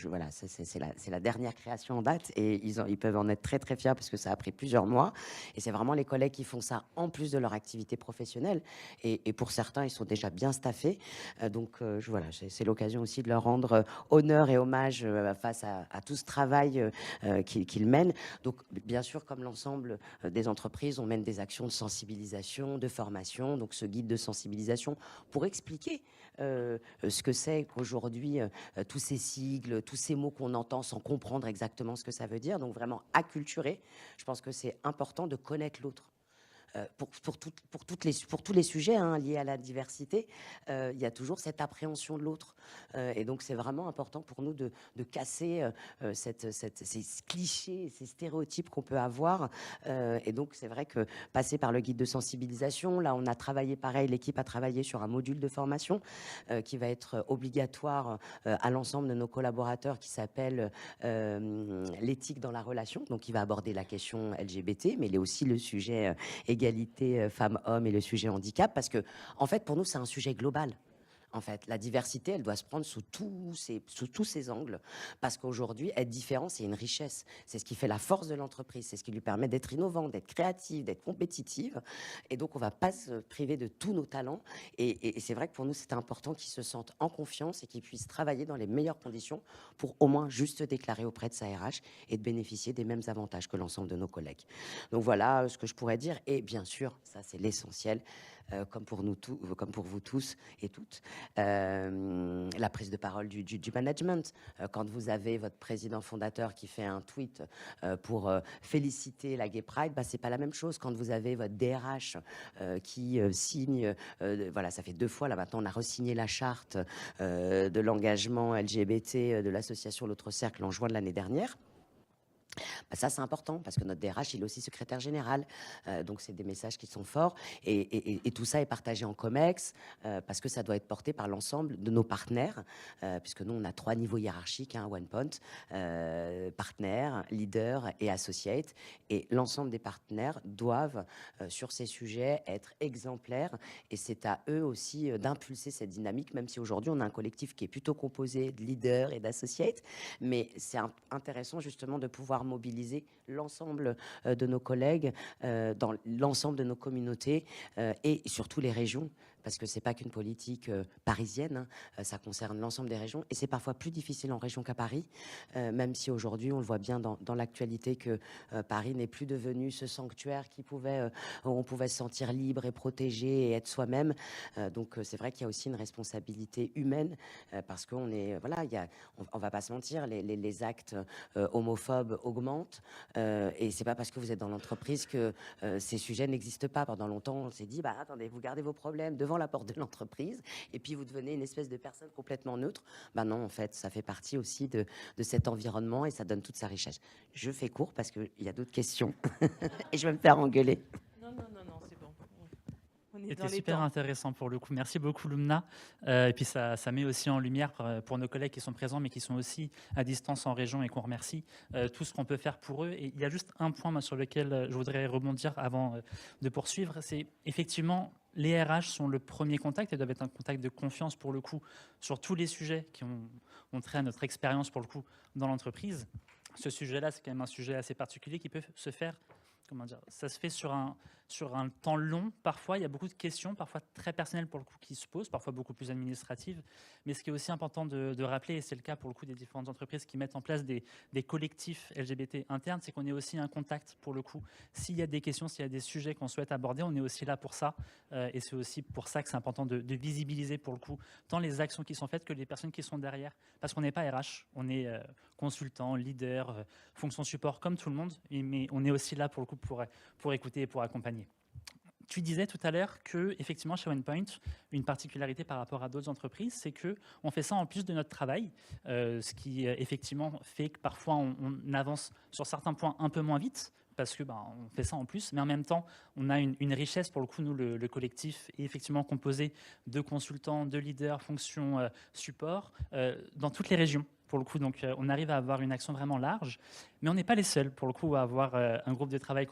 voilà, c'est la dernière création en date et ils peuvent en être très, très fiers parce que ça a pris plusieurs mois. Et c'est vraiment les collègues qui font ça en plus de leur activité professionnelle. Et pour certains, ils sont déjà bien staffés. Donc, voilà, c'est l'occasion aussi de leur rendre honneur et hommage face à tout ce travail qu'ils mènent. Donc, bien sûr, comme l'ensemble des entreprises, on mène des actions de sensibilisation, de formation. Donc, ce guide de sensibilisation pour expliquer ce que c'est qu'aujourd'hui, tous ces sigles, tous ces mots qu'on entend sans comprendre exactement ce que ça veut dire. Donc, vraiment acculturer. Je pense que c'est important de connaître l'autre. Pour tous les sujets liés à la diversité, il y a toujours cette appréhension de l'autre. Et donc, c'est vraiment important pour nous de casser ces clichés, ces stéréotypes qu'on peut avoir. Et donc, c'est vrai que passer par le guide de sensibilisation, là, on a travaillé pareil, l'équipe a travaillé sur un module de formation qui va être obligatoire à l'ensemble de nos collaborateurs qui s'appelle l'éthique dans la relation. Donc, il va aborder la question LGBT, mais il est aussi le sujet égalité femmes-hommes et le sujet handicap, parce que, en fait, pour nous, c'est un sujet global. En fait, la diversité, elle doit se prendre sous tous ces angles, parce qu'aujourd'hui, être différent, c'est une richesse. C'est ce qui fait la force de l'entreprise, c'est ce qui lui permet d'être innovant, d'être créative, d'être compétitive. Et donc, on ne va pas se priver de tous nos talents. Et c'est vrai que pour nous, c'est important qu'ils se sentent en confiance et qu'ils puissent travailler dans les meilleures conditions pour au moins juste déclarer auprès de sa RH et de bénéficier des mêmes avantages que l'ensemble de nos collègues. Donc voilà ce que je pourrais dire. Et bien sûr, ça c'est l'essentiel, comme pour vous tous et toutes, la prise de parole du management. Quand vous avez votre président fondateur qui fait un tweet pour féliciter la Gay Pride, c'est pas la même chose. Quand vous avez votre DRH qui signe, voilà, ça fait 2 fois là maintenant, on a re-signé la charte de l'engagement LGBT de l'association L'Autre Cercle en juin de l'année dernière. Ça, c'est important parce que notre DRH, il est aussi secrétaire général. Donc, c'est des messages qui sont forts. Et tout ça est partagé en COMEX parce que ça doit être porté par l'ensemble de nos partenaires, puisque nous, on a 3 niveaux hiérarchiques, OnePoint, partenaire, leader et associate. Et l'ensemble des partenaires doivent, sur ces sujets, être exemplaires. Et c'est à eux aussi d'impulser cette dynamique, même si aujourd'hui, on a un collectif qui est plutôt composé de leaders et d'associates. Mais c'est intéressant, justement, de pouvoir mobiliser l'ensemble de nos collègues dans l'ensemble de nos communautés et surtout les régions, parce que c'est pas qu'une politique parisienne, ça concerne l'ensemble des régions et c'est parfois plus difficile en région qu'à Paris, même si aujourd'hui on le voit bien dans l'actualité que Paris n'est plus devenu ce sanctuaire où on pouvait se sentir libre et protégé et être soi-même. Donc c'est vrai qu'il y a aussi une responsabilité humaine parce qu'on est, voilà, on va pas se mentir, les actes homophobes augmentent et c'est pas parce que vous êtes dans l'entreprise que ces sujets n'existent pas. Pendant longtemps, on s'est dit, attendez, vous gardez vos problèmes devant la porte de l'entreprise et puis vous devenez une espèce de personne complètement neutre. Non, en fait, ça fait partie aussi de cet environnement et ça donne toute sa richesse. Je fais court parce qu'il y a d'autres questions et je vais me faire engueuler. Non, c'est bon. On est C'était dans les super temps. intéressant pour le coup. Merci beaucoup, Lumna. Et puis ça met aussi en lumière pour nos collègues qui sont présents, mais qui sont aussi à distance en région et qu'on remercie, tout ce qu'on peut faire pour eux. Et il y a juste un point sur lequel je voudrais rebondir avant de poursuivre. C'est effectivement, les RH sont le premier contact et doivent être un contact de confiance pour le coup sur tous les sujets qui ont trait à notre expérience pour le coup dans l'entreprise. Ce sujet-là, c'est quand même un sujet assez particulier qui peut se faire comment dire, ça se fait sur un temps long. Parfois, il y a beaucoup de questions, parfois très personnelles pour le coup, qui se posent, parfois beaucoup plus administratives. Mais ce qui est aussi important de rappeler, et c'est le cas pour le coup des différentes entreprises qui mettent en place des collectifs LGBT internes, c'est qu'on est aussi un contact pour le coup. S'il y a des questions, s'il y a des sujets qu'on souhaite aborder, on est aussi là pour ça. Et c'est aussi pour ça que c'est important de visibiliser pour le coup tant les actions qui sont faites que les personnes qui sont derrière. Parce qu'on n'est pas RH, on est consultant, leader, fonction support comme tout le monde, mais on est aussi là pour le coup pour écouter et pour accompagner. Tu disais tout à l'heure que effectivement chez OnePoint, une particularité par rapport à d'autres entreprises, c'est que on fait ça en plus de notre travail, ce qui effectivement fait que parfois on avance sur certains points un peu moins vite parce que on fait ça en plus, mais en même temps on a une richesse pour le coup, nous le collectif est effectivement composé de consultants, de leaders, fonctions support dans toutes les régions. Pour le coup, donc, on arrive à avoir une action vraiment large, mais on n'est pas les seuls, pour le coup, à avoir un groupe de travail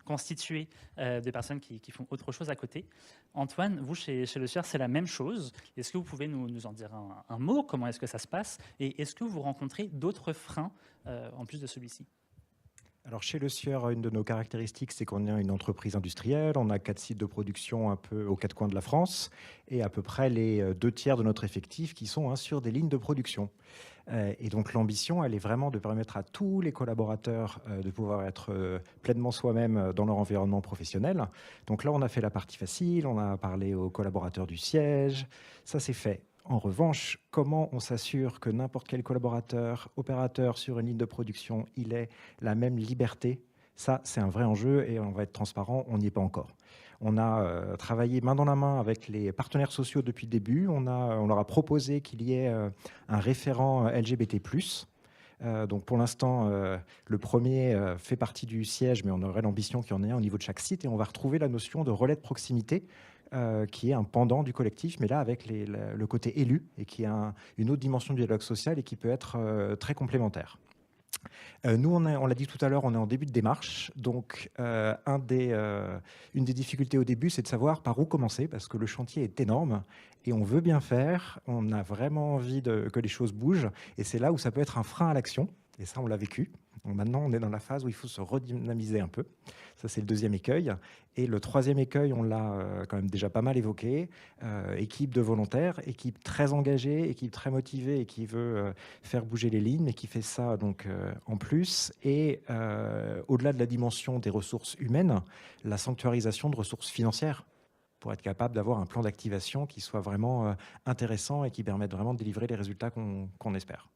constitué de personnes qui font autre chose à côté. Antoine, vous, chez Le Sieur, c'est la même chose. Est-ce que vous pouvez nous en dire un mot? Comment est-ce que ça se passe? Et est-ce que vous rencontrez d'autres freins en plus de celui-ci? Alors chez Le Sieur, une de nos caractéristiques, c'est qu'on est une entreprise industrielle. On a 4 sites de production un peu aux 4 coins de la France et à peu près les 2/3 de notre effectif qui sont sur des lignes de production. Et donc l'ambition, elle est vraiment de permettre à tous les collaborateurs de pouvoir être pleinement soi-même dans leur environnement professionnel. Donc là, on a fait la partie facile, on a parlé aux collaborateurs du siège, ça c'est fait. En revanche, comment on s'assure que n'importe quel collaborateur, opérateur sur une ligne de production, il ait la même liberté? Ça, c'est un vrai enjeu et on va être transparent, on n'y est pas encore. On a travaillé main dans la main avec les partenaires sociaux depuis le début. On leur a proposé qu'il y ait un référent LGBT+. Donc pour l'instant, le premier fait partie du siège, mais on aurait l'ambition qu'il y en ait un au niveau de chaque site. Et on va retrouver la notion de relais de proximité, qui est un pendant du collectif, mais là avec le côté élu, et qui a une autre dimension du dialogue social et qui peut être très complémentaire. Nous, on l'a dit tout à l'heure, on est en début de démarche. Donc, une des difficultés au début, c'est de savoir par où commencer, parce que le chantier est énorme et on veut bien faire. On a vraiment envie que les choses bougent. Et c'est là où ça peut être un frein à l'action. Et ça, on l'a vécu. Donc maintenant, on est dans la phase où il faut se redynamiser un peu. Ça, c'est le deuxième écueil. Et le troisième écueil, on l'a quand même déjà pas mal évoqué. Équipe de volontaires, équipe très engagée, équipe très motivée et qui veut faire bouger les lignes, mais qui fait ça donc en plus. Et au-delà de la dimension des ressources humaines, la sanctuarisation de ressources financières pour être capable d'avoir un plan d'activation qui soit vraiment intéressant et qui permette vraiment de délivrer les résultats qu'on espère.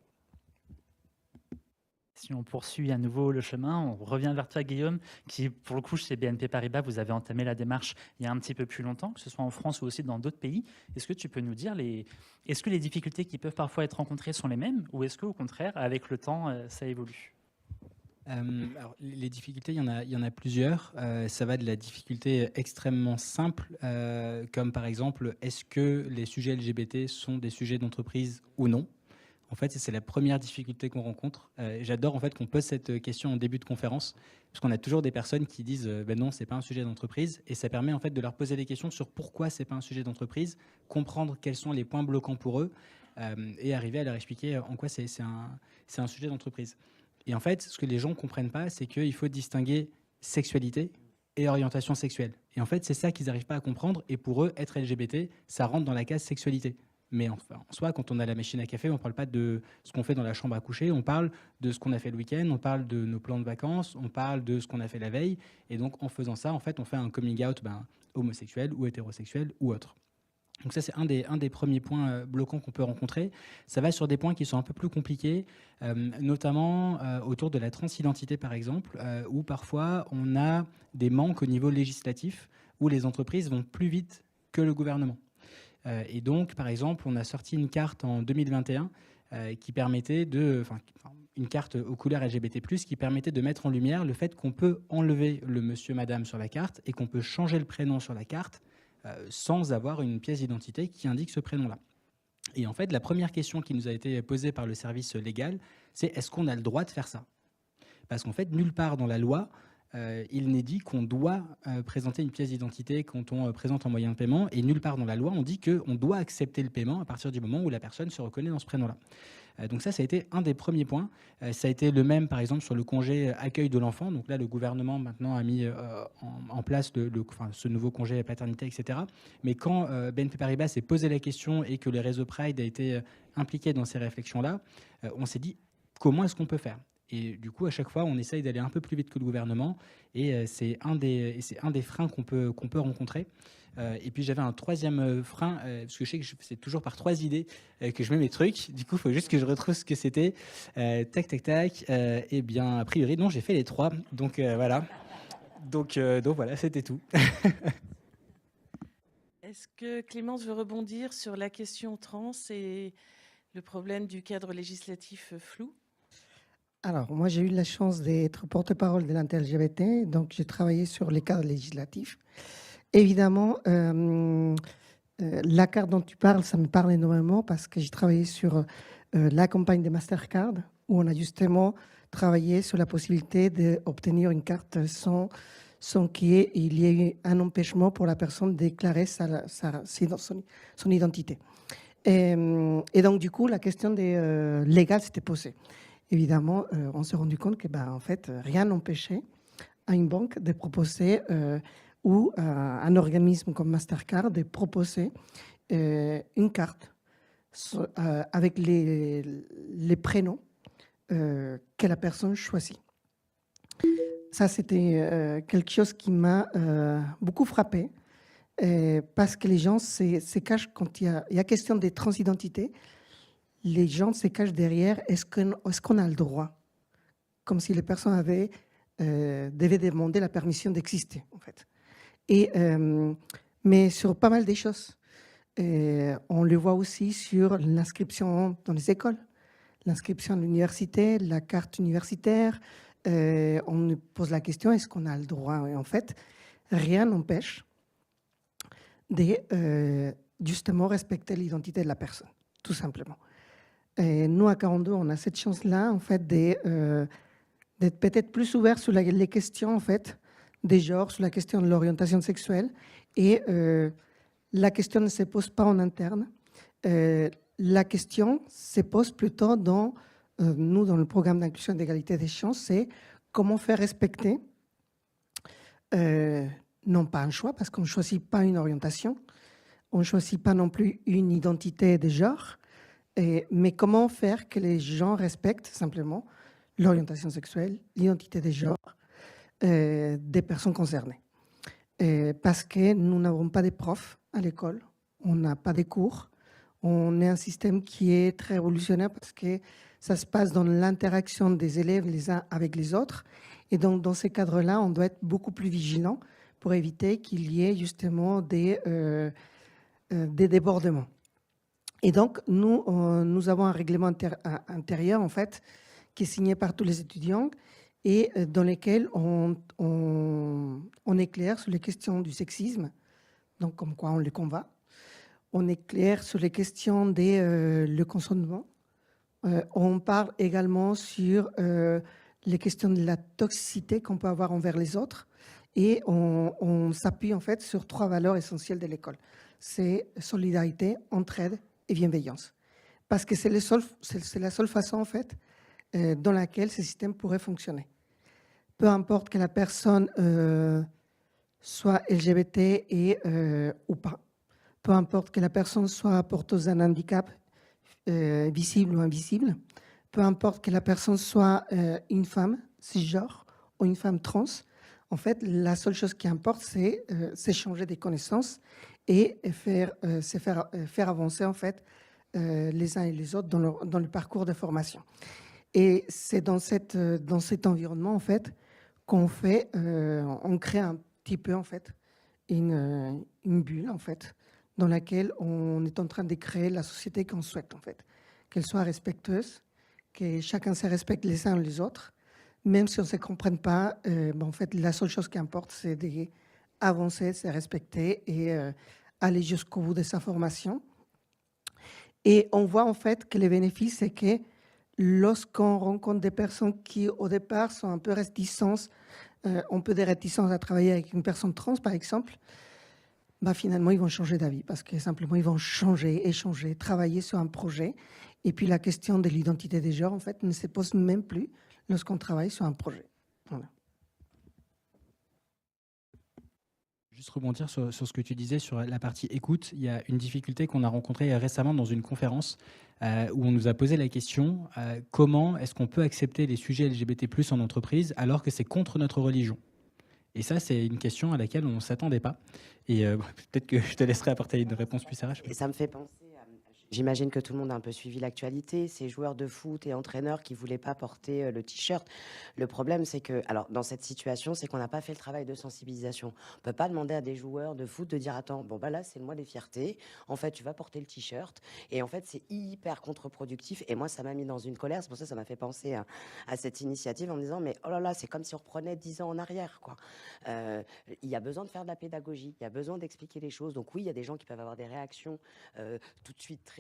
Si on poursuit à nouveau le chemin, on revient vers toi, Guillaume, qui, pour le coup, chez BNP Paribas, vous avez entamé la démarche il y a un petit peu plus longtemps, que ce soit en France ou aussi dans d'autres pays. Est-ce que tu peux nous dire, est-ce que les difficultés qui peuvent parfois être rencontrées sont les mêmes, ou est-ce qu'au contraire, avec le temps, ça évolue? Alors, les difficultés, il y en a plusieurs. Ça va de la difficulté extrêmement simple, comme par exemple, est-ce que les sujets LGBT sont des sujets d'entreprise ou non? En fait, c'est la première difficulté qu'on rencontre. J'adore en fait qu'on pose cette question en début de conférence, parce qu'on a toujours des personnes qui disent ben non, c'est pas un sujet d'entreprise, et ça permet en fait de leur poser des questions sur pourquoi c'est pas un sujet d'entreprise, comprendre quels sont les points bloquants pour eux, et arriver à leur expliquer en quoi c'est un sujet d'entreprise. Et en fait, ce que les gens comprennent pas, c'est qu'il faut distinguer sexualité et orientation sexuelle. Et en fait, c'est ça qu'ils n'arrivent pas à comprendre. Et pour eux, être LGBT, ça rentre dans la case sexualité. Mais enfin, en soi, quand on a la machine à café, on ne parle pas de ce qu'on fait dans la chambre à coucher, on parle de ce qu'on a fait le week-end, on parle de nos plans de vacances, on parle de ce qu'on a fait la veille. Et donc, en faisant ça, en fait, on fait un coming out homosexuel ou hétérosexuel ou autre. Donc ça, c'est un des premiers points bloquants qu'on peut rencontrer. Ça va sur des points qui sont un peu plus compliqués, notamment autour de la transidentité, par exemple, où parfois on a des manques au niveau législatif, où les entreprises vont plus vite que le gouvernement. Et donc, par exemple, on a sorti une carte en 2021 qui permettait une carte aux couleurs LGBT+, qui permettait de mettre en lumière le fait qu'on peut enlever le monsieur, madame sur la carte et qu'on peut changer le prénom sur la carte sans avoir une pièce d'identité qui indique ce prénom-là. Et en fait, la première question qui nous a été posée par le service légal, c'est est-ce qu'on a le droit de faire ça? Parce qu'en fait, nulle part dans la loi, il n'est dit qu'on doit présenter une pièce d'identité quand on présente un moyen de paiement, et nulle part dans la loi on dit qu'on doit accepter le paiement à partir du moment où la personne se reconnaît dans ce prénom-là. Donc ça a été un des premiers points. Ça a été le même, par exemple, sur le congé accueil de l'enfant. Donc là, le gouvernement maintenant a mis en place ce nouveau congé paternité, etc. Mais quand BNP Paribas s'est posé la question et que le réseau Pride a été impliqué dans ces réflexions-là, on s'est dit comment est-ce qu'on peut faire ? Et du coup, à chaque fois, on essaye d'aller un peu plus vite que le gouvernement. Et c'est un des freins qu'on peut rencontrer. Et puis j'avais un troisième frein, parce que je sais que c'est toujours par 3 idées que je mets mes trucs. Du coup, il faut juste que je retrouve ce que c'était. Tac. Eh bien, a priori, non, j'ai fait les 3. Donc voilà. Donc voilà, c'était tout. Est-ce que Clémence veut rebondir sur la question trans et le problème du cadre législatif flou ? Alors, moi, j'ai eu la chance d'être porte-parole de l'inter-LGBT, donc j'ai travaillé sur les cadres législatifs. Évidemment, la carte dont tu parles, ça me parle énormément parce que j'ai travaillé sur la campagne de Mastercard, où on a justement travaillé sur la possibilité d'obtenir une carte sans qu'il y ait un empêchement pour la personne de déclarer son identité. Et donc, du coup, la question légale s'était posée. Évidemment, on s'est rendu compte que, en fait, rien n'empêchait à une banque de proposer ou un organisme comme Mastercard de proposer une carte avec les prénoms que la personne choisit. Ça, c'était quelque chose qui m'a beaucoup frappé parce que les gens se cachent quand il y a question des transidentités. Les gens se cachent derrière est-ce qu'on a le droit, comme si les personnes devaient demander la permission d'exister, en fait. Mais sur pas mal des choses. On le voit aussi sur l'inscription dans les écoles, l'inscription à l'université, la carte universitaire. On pose la question, est-ce qu'on a le droit ? Et en fait, rien n'empêche de justement respecter l'identité de la personne, tout simplement. Et nous, à 42, on a cette chance-là, en fait, d'être peut-être plus ouverts sur les questions, en fait, des genres, sur la question de l'orientation sexuelle. Et la question ne se pose pas en interne. La question se pose plutôt dans le programme d'inclusion et d'égalité des chances, c'est comment faire respecter, non pas un choix, parce qu'on ne choisit pas une orientation, on ne choisit pas non plus une identité de genre, mais comment faire que les gens respectent simplement l'orientation sexuelle, l'identité des genres des personnes concernées. Parce que nous n'avons pas de profs à l'école, on n'a pas de cours, on est un système qui est très révolutionnaire parce que ça se passe dans l'interaction des élèves les uns avec les autres. Et donc, dans ces cadres-là, on doit être beaucoup plus vigilant pour éviter qu'il y ait justement des débordements. Et donc, nous avons un règlement intérieur, en fait, qui est signé par tous les étudiants et dans lequel on éclaire sur les questions du sexisme, donc comme quoi on les combat. On éclaire sur les questions le consentement. On parle également sur les questions de la toxicité qu'on peut avoir envers les autres. Et on s'appuie en fait sur 3 valeurs essentielles de l'école. C'est solidarité, entraide et bienveillance. Parce que c'est la seule façon en fait dans laquelle ce système pourrait fonctionner. Peu importe que la personne soit LGBT ou pas. Peu importe que la personne soit porteuse d'un handicap visible ou invisible. Peu importe que la personne soit une femme cisgenre ou une femme trans. En fait, la seule chose qui importe, c'est s'échanger des connaissances et faire avancer en fait les uns et les autres dans le parcours de formation. Et c'est dans cet environnement en fait qu'on crée un petit peu en fait une bulle en fait dans laquelle on est en train de créer la société qu'on souhaite en fait, qu'elle soit respectueuse, que chacun se respecte les uns les autres, même si on ne se comprenne pas. En fait, la seule chose qui importe, c'est d'avancer, se respecter et aller jusqu'au bout de sa formation. Et on voit en fait que les bénéfices, c'est que lorsqu'on rencontre des personnes qui, au départ, sont un peu réticentes ont peu de réticence à travailler avec une personne trans, par exemple, bah, finalement, ils vont changer d'avis parce que simplement, ils vont changer, échanger, travailler sur un projet. Et puis, la question de l'identité des genres, en fait, ne se pose même plus lorsqu'on travaille sur un projet. Voilà. Juste rebondir sur ce que tu disais sur la partie écoute. Il y a une difficulté qu'on a rencontrée récemment dans une conférence où on nous a posé la question comment est-ce qu'on peut accepter les sujets LGBT+ en entreprise alors que c'est contre notre religion? Et ça, c'est une question à laquelle on ne s'attendait pas. Et peut-être que je te laisserai apporter une réponse plus RH. Et ça me fait penser, j'imagine que tout le monde a un peu suivi l'actualité, ces joueurs de foot et entraîneurs qui ne voulaient pas porter le t-shirt. Le problème, c'est que, alors, dans cette situation, c'est qu'on n'a pas fait le travail de sensibilisation. On ne peut pas demander à des joueurs de foot de dire, attends, bon, bah là, c'est le mois des fiertés. En fait, tu vas porter le t-shirt. Et en fait, c'est hyper contre-productif. Et moi, ça m'a mis dans une colère. C'est pour ça que ça m'a fait penser à cette initiative en me disant, mais oh là là, c'est comme si on reprenait 10 ans en arrière, quoi. Il y a besoin de faire de la pédagogie. Il y a besoin d'expliquer les choses. Donc oui, il y a des gens qui peuvent avoir des réactions tout de suite très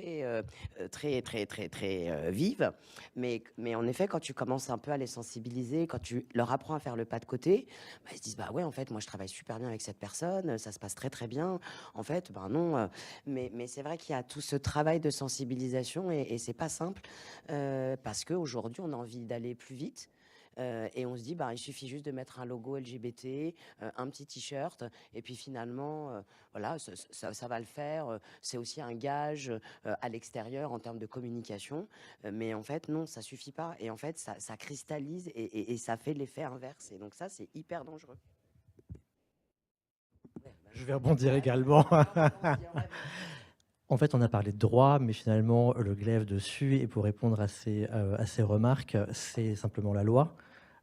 vives. Mais en effet, quand tu commences un peu à les sensibiliser, quand tu leur apprends à faire le pas de côté, bah, ils se disent, bah ouais, en fait, moi, je travaille super bien avec cette personne, ça se passe très bien. En fait, bah non. Mais c'est vrai qu'il y a tout ce travail de sensibilisation et c'est pas simple parce qu'aujourd'hui, on a envie d'aller plus vite. Et on se dit, bah, il suffit juste de mettre un logo LGBT, un petit t-shirt, et puis finalement, voilà, ça va le faire. C'est aussi un gage à l'extérieur en termes de communication. Mais en fait, non, ça suffit pas. Et en fait, ça cristallise et ça fait l'effet inverse. Et donc ça, c'est hyper dangereux. Je vais rebondir également. En fait, on a parlé de droit, mais finalement, le glaive dessus, et pour répondre à ces remarques, c'est simplement la loi.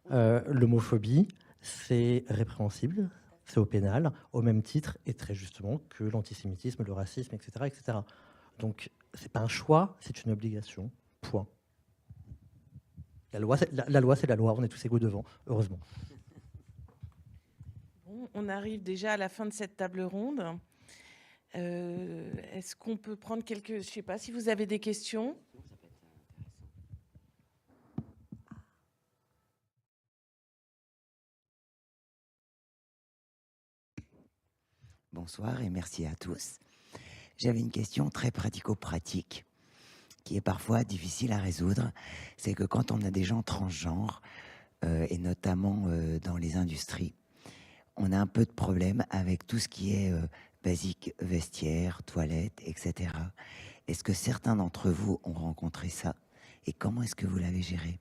L'homophobie, c'est répréhensible, c'est au pénal, au même titre, et très justement, que l'antisémitisme, le racisme, etc. etc. Donc, c'est pas un choix, c'est une obligation. Point. La loi, c'est la loi, on est tous égaux devant, heureusement. Bon, on arrive déjà à la fin de cette table ronde. Est-ce qu'on peut prendre quelques... Je ne sais pas si vous avez des questions. Bonsoir et merci à tous. J'avais une question très pratico-pratique qui est parfois difficile à résoudre. C'est que quand on a des gens transgenres, et notamment dans les industries, on a un peu de problème avec tout ce qui est basique, vestiaire, toilette, etc. Est-ce que certains d'entre vous ont rencontré ça et comment est-ce que vous l'avez géré ?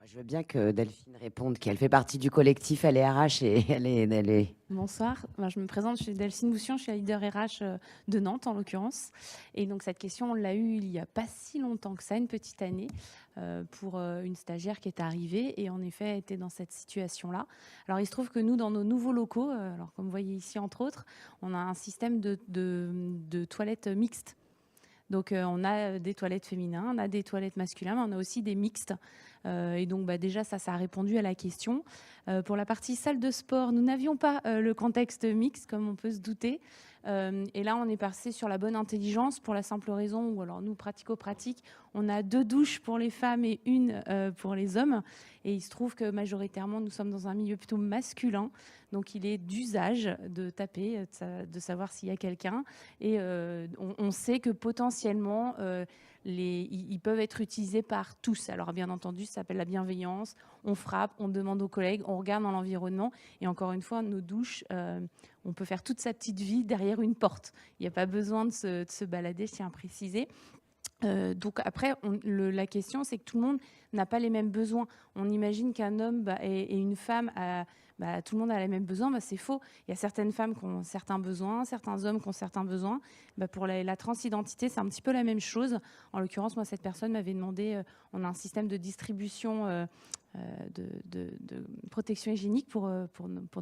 Je veux bien que Delphine réponde, qu'elle fait partie du collectif, elle est RH et elle est... Bonsoir, je me présente, je suis Delphine Boussian, je suis la leader RH de Nantes en l'occurrence. Et donc cette question, on l'a eue il n'y a pas si longtemps que ça, une petite année, pour une stagiaire qui est arrivée et en effet était dans cette situation-là. Alors il se trouve que nous, dans nos nouveaux locaux, alors comme vous voyez ici entre autres, on a un système de toilettes mixtes. Donc, on a des toilettes féminines, on a des toilettes masculines, mais on a aussi des mixtes. Et donc, déjà, ça a répondu à la question. Pour la partie salle de sport, nous n'avions pas le contexte mixte, comme on peut se douter. Et là, on est passé sur la bonne intelligence pour la simple raison où, alors nous, pratico-pratique, on a 2 douches pour les femmes et une pour les hommes. Et il se trouve que majoritairement, nous sommes dans un milieu plutôt masculin. Donc, il est d'usage de taper, de savoir s'il y a quelqu'un. Et on sait que potentiellement, ils peuvent être utilisés par tous. Alors, bien entendu, ça s'appelle la bienveillance. On frappe, on demande aux collègues, on regarde dans l'environnement. Et encore une fois, nos douches, on peut faire toute sa petite vie derrière une porte. Il n'y a pas besoin de se balader, je tiens à préciser. Donc après, la question, c'est que tout le monde n'a pas les mêmes besoins. On imagine qu'un homme et une femme, tout le monde a les mêmes besoins. C'est faux. Il y a certaines femmes qui ont certains besoins, certains hommes qui ont certains besoins. Pour la transidentité, c'est un petit peu la même chose. En l'occurrence, moi, cette personne m'avait demandé, on a un système de distribution de protection hygiénique pour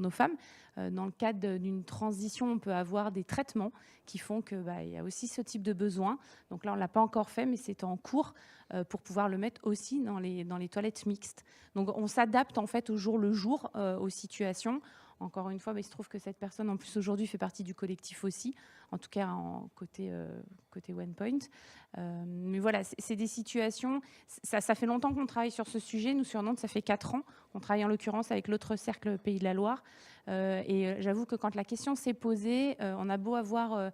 nos femmes. Dans le cadre d'une transition, on peut avoir des traitements qui font qu'il y a aussi ce type de besoin. Donc là, on ne l'a pas encore fait, mais c'est en cours pour pouvoir le mettre aussi dans les toilettes mixtes. Donc on s'adapte en fait au jour le jour aux situations Encore une fois, il se trouve que cette personne, en plus, aujourd'hui, fait partie du collectif aussi, en tout cas en côté OnePoint. Mais voilà, c'est des situations... Ça fait longtemps qu'on travaille sur ce sujet. Nous, sur Nantes, ça fait 4 ans. On travaille en l'occurrence avec l'autre cercle Pays de la Loire. Et j'avoue que quand la question s'est posée, on a beau avoir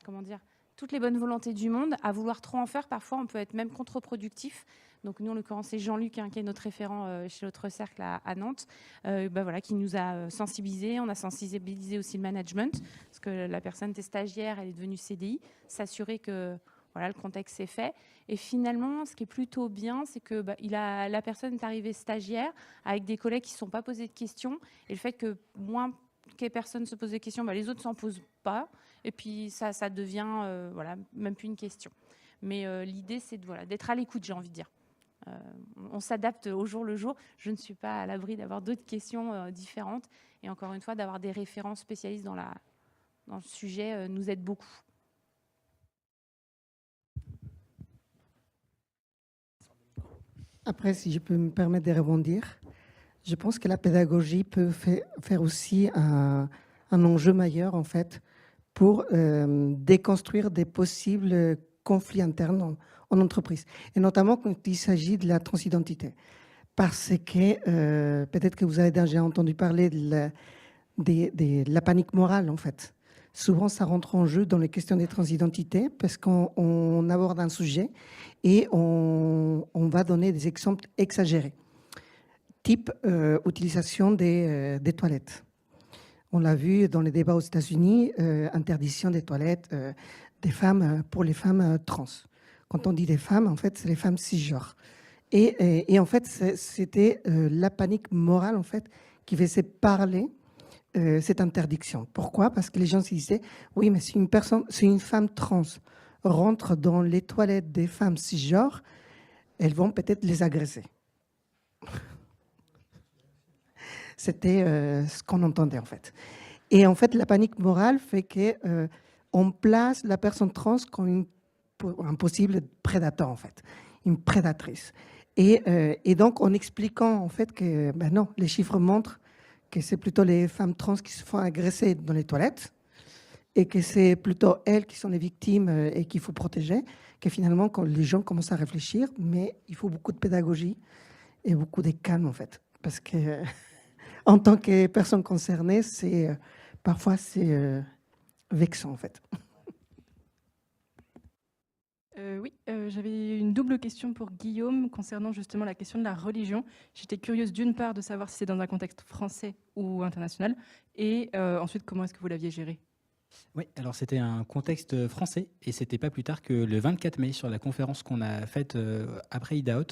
comment dire, toutes les bonnes volontés du monde, à vouloir trop en faire, parfois on peut être même contre-productif. Donc nous, en l'occurrence, c'est Jean-Luc qui est notre référent chez l'autre cercle à Nantes, voilà, qui nous a sensibilisés. On a sensibilisé aussi le management, parce que la personne était stagiaire, elle est devenue CDI, s'assurer que voilà, le contexte s'est fait. Et finalement, ce qui est plutôt bien, c'est que la personne est arrivée stagiaire avec des collègues qui ne se sont pas posés de questions. Et le fait que moins que les personnes se posent des questions, les autres ne s'en posent pas. Et puis ça devient voilà, même plus une question. Mais l'idée, c'est d'être à l'écoute, j'ai envie de dire. On s'adapte au jour le jour. Je ne suis pas à l'abri d'avoir d'autres questions différentes. Et encore une fois, d'avoir des référents spécialistes dans le sujet nous aide beaucoup. Après, si je peux me permettre de rebondir, je pense que la pédagogie peut faire aussi un enjeu majeur, en fait, pour déconstruire des possibles conflits internes en entreprise, et notamment quand il s'agit de la transidentité. Parce que peut-être que vous avez déjà entendu parler de la panique morale, en fait. Souvent, ça rentre en jeu dans les questions des transidentités parce qu'on aborde un sujet et on va donner des exemples exagérés. Type utilisation des toilettes. On l'a vu dans les débats aux États-Unis, interdiction des toilettes des femmes pour les femmes trans. Quand on dit des femmes, en fait, c'est les femmes cisgenres. Et en fait, c'était la panique morale, en fait, qui faisait parler cette interdiction. Pourquoi? Parce que les gens se disaient, oui, mais si une femme trans rentre dans les toilettes des femmes cisgenres, elles vont peut-être les agresser. C'était ce qu'on entendait, en fait. Et en fait, la panique morale fait qu'on place la personne trans comme un possible prédateur, en fait, une prédatrice. Et donc, en expliquant, en fait, que non, les chiffres montrent que c'est plutôt les femmes trans qui se font agresser dans les toilettes et que c'est plutôt elles qui sont les victimes et qu'il faut protéger, que finalement, quand les gens commencent à réfléchir, mais il faut beaucoup de pédagogie et beaucoup de calme, en fait. Parce que, en tant que personne concernée, parfois, c'est vexant, en fait. Oui, j'avais une double question pour Guillaume concernant justement la question de la religion. J'étais curieuse d'une part de savoir si c'est dans un contexte français ou international, et ensuite comment est-ce que vous l'aviez géré? Oui, alors c'était un contexte français et c'était pas plus tard que le 24 mai sur la conférence qu'on a faite après IDAOT,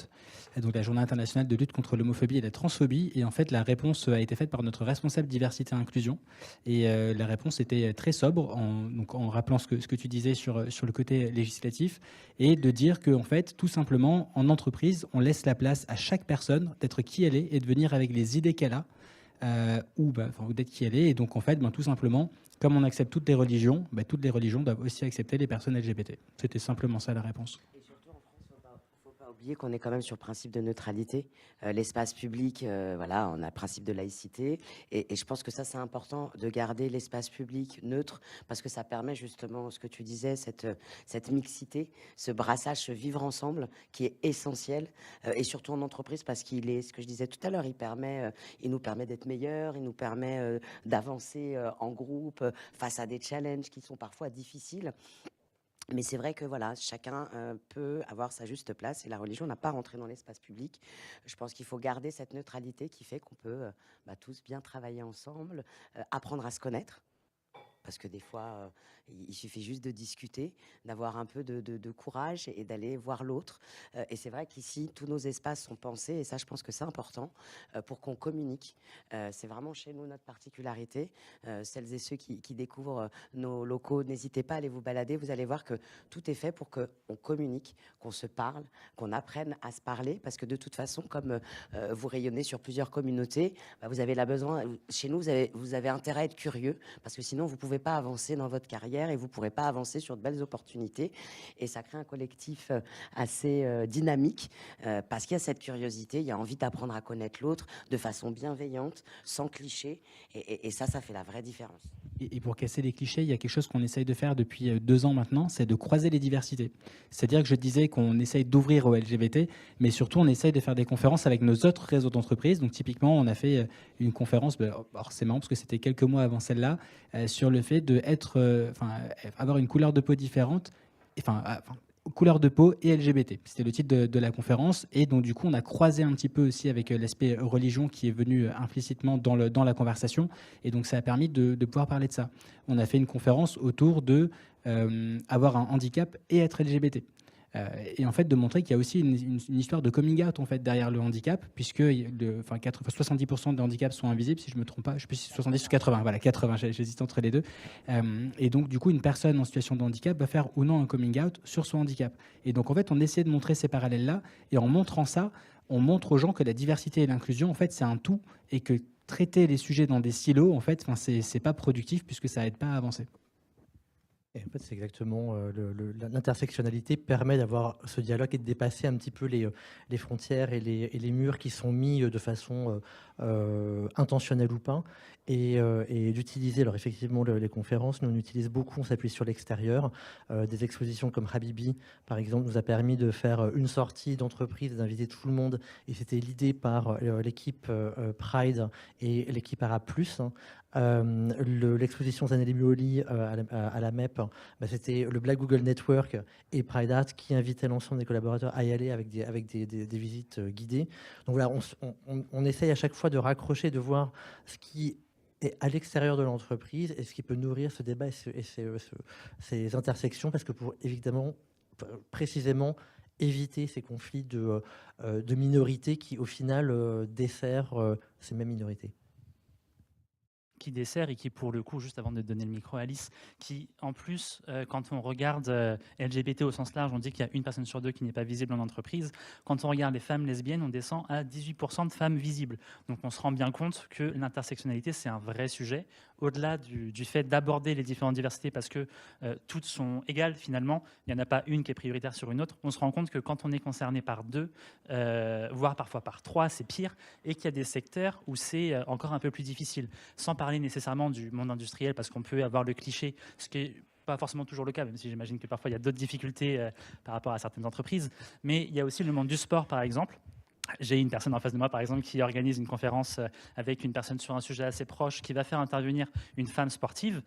donc la journée internationale de lutte contre l'homophobie et la transphobie. Et en fait, la réponse a été faite par notre responsable diversité et inclusion. Et la réponse était très sobre, en rappelant ce que tu disais sur le côté législatif, et de dire que, en fait, tout simplement, en entreprise, on laisse la place à chaque personne d'être qui elle est et de venir avec les idées qu'elle a, ou d'être qui elle est. Et donc, en fait, tout simplement, comme on accepte toutes les religions doivent aussi accepter les personnes LGBT. C'était simplement ça la réponse. Et surtout, en France, faut pas oublier qu'on est quand même sur le principe de neutralité. L'espace public, voilà, on a le principe de laïcité. Et je pense que ça, c'est important de garder l'espace public neutre parce que ça permet justement, ce que tu disais, cette mixité, ce brassage, ce vivre ensemble qui est essentiel. Et surtout en entreprise parce qu'il est, ce que je disais tout à l'heure, il nous permet d'être meilleurs, il nous permet d'avancer en groupe face à des challenges qui sont parfois difficiles. Mais c'est vrai que voilà, chacun peut avoir sa juste place et la religion n'a pas rentré dans l'espace public. Je pense qu'il faut garder cette neutralité qui fait qu'on peut tous bien travailler ensemble, apprendre à se connaître. Parce que des fois, il suffit juste de discuter, d'avoir un peu de courage et d'aller voir l'autre. Et c'est vrai qu'ici, tous nos espaces sont pensés, et ça, je pense que c'est important, pour qu'on communique. C'est vraiment chez nous notre particularité. Celles et ceux qui découvrent nos locaux, n'hésitez pas à aller vous balader. Vous allez voir que tout est fait pour qu'on communique, qu'on se parle, qu'on apprenne à se parler. Parce que de toute façon, comme vous rayonnez sur plusieurs communautés, vous avez besoin. Chez nous, vous avez intérêt à être curieux, parce que sinon, vous pouvez pouvez pas avancer dans votre carrière et vous pourrez pas avancer sur de belles opportunités. Et ça crée un collectif assez dynamique parce qu'il y a cette curiosité, il y a envie d'apprendre à connaître l'autre de façon bienveillante, sans clichés. Et ça fait la vraie différence. Et pour casser les clichés, il y a quelque chose qu'on essaye de faire depuis 2 ans maintenant, c'est de croiser les diversités. C'est-à-dire que je disais qu'on essaye d'ouvrir au LGBT, mais surtout on essaye de faire des conférences avec nos autres réseaux d'entreprises. Donc typiquement, on a fait une conférence, alors c'est marrant parce que c'était quelques mois avant celle-là, sur le fait de avoir une couleur de peau différente, couleur de peau et LGBT. C'était le titre de la conférence. Et donc, du coup, on a croisé un petit peu aussi avec l'aspect religion qui est venu implicitement dans la conversation. Et donc, ça a permis de pouvoir parler de ça. On a fait une conférence autour de avoir un handicap et être LGBT. Et en fait, de montrer qu'il y a aussi une histoire de coming out en fait, derrière le handicap, puisque 70% des handicaps sont invisibles, si je ne me trompe pas. Je ne sais plus si c'est 70 ou 80. Voilà, 80, j'hésite entre les deux. Et donc, du coup, une personne en situation de handicap va faire ou non un coming out sur son handicap. Et donc, en fait, on essaie de montrer ces parallèles-là. Et en montrant ça, on montre aux gens que la diversité et l'inclusion, en fait, c'est un tout. Et que traiter les sujets dans des silos, en fait, c'est pas productif, puisque ça n'aide pas à avancer. Et en fait, c'est exactement l'intersectionnalité permet d'avoir ce dialogue et de dépasser un petit peu les frontières et les murs qui sont mis de façon intentionnelle ou pas, et d'utiliser. Alors effectivement, les conférences, nous on utilise beaucoup, on s'appuie sur l'extérieur. Des expositions comme Habibi, par exemple, nous a permis de faire une sortie d'entreprise, d'inviter tout le monde, et c'était l'idée par l'équipe Pride et l'équipe Arabe Plus. L'exposition Zanelli Muoli à la MEP, c'était le Black Google Network et Pride Art qui invitaient l'ensemble des collaborateurs à y aller avec des visites guidées. Donc voilà, on essaye à chaque fois de raccrocher, de voir ce qui est à l'extérieur de l'entreprise et ce qui peut nourrir ce débat et ces intersections, parce que pour évidemment, précisément, éviter ces conflits de minorités qui, au final, desserrent ces mêmes minorités. Qui dessert et qui, pour le coup, juste avant de donner le micro à Alice, qui, en plus, quand on regarde LGBT au sens large, on dit qu'il y a 1 personne sur 2 qui n'est pas visible en entreprise. Quand on regarde les femmes lesbiennes, on descend à 18% de femmes visibles. Donc, on se rend bien compte que l'intersectionnalité, c'est un vrai sujet. Au-delà du fait d'aborder les différentes diversités, parce que toutes sont égales, finalement, il n'y en a pas une qui est prioritaire sur une autre. On se rend compte que quand on est concerné par 2, voire parfois par 3, c'est pire, et qu'il y a des secteurs où c'est encore un peu plus difficile. Sans parler nécessairement du monde industriel, parce qu'on peut avoir le cliché, ce qui n'est pas forcément toujours le cas, même si j'imagine que parfois il y a d'autres difficultés par rapport à certaines entreprises. Mais il y a aussi le monde du sport, par exemple. J'ai une personne en face de moi, par exemple, qui organise une conférence avec une personne sur un sujet assez proche, qui va faire intervenir une femme sportive,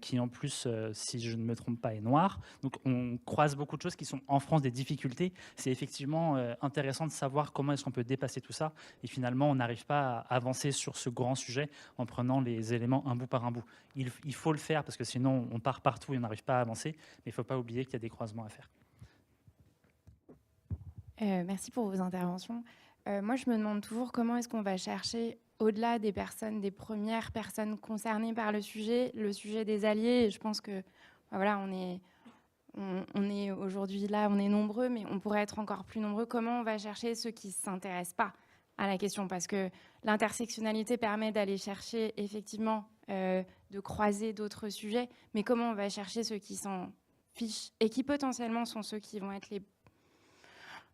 qui en plus, si je ne me trompe pas, est noire. Donc on croise beaucoup de choses qui sont en France des difficultés. C'est effectivement intéressant de savoir comment est-ce qu'on peut dépasser tout ça. Et finalement, on n'arrive pas à avancer sur ce grand sujet en prenant les éléments un bout par un bout. Il faut le faire, parce que sinon on part partout et on n'arrive pas à avancer. Mais il ne faut pas oublier qu'il y a des croisements à faire. Merci pour vos interventions. Moi, je me demande toujours comment est-ce qu'on va chercher, au-delà des personnes, des premières personnes concernées par le sujet des alliés. Et je pense que voilà, on est aujourd'hui là, on est nombreux, mais on pourrait être encore plus nombreux. Comment on va chercher ceux qui ne s'intéressent pas à la question? Parce que l'intersectionnalité permet d'aller chercher effectivement de croiser d'autres sujets, mais comment on va chercher ceux qui s'en fichent et qui potentiellement sont ceux qui vont être les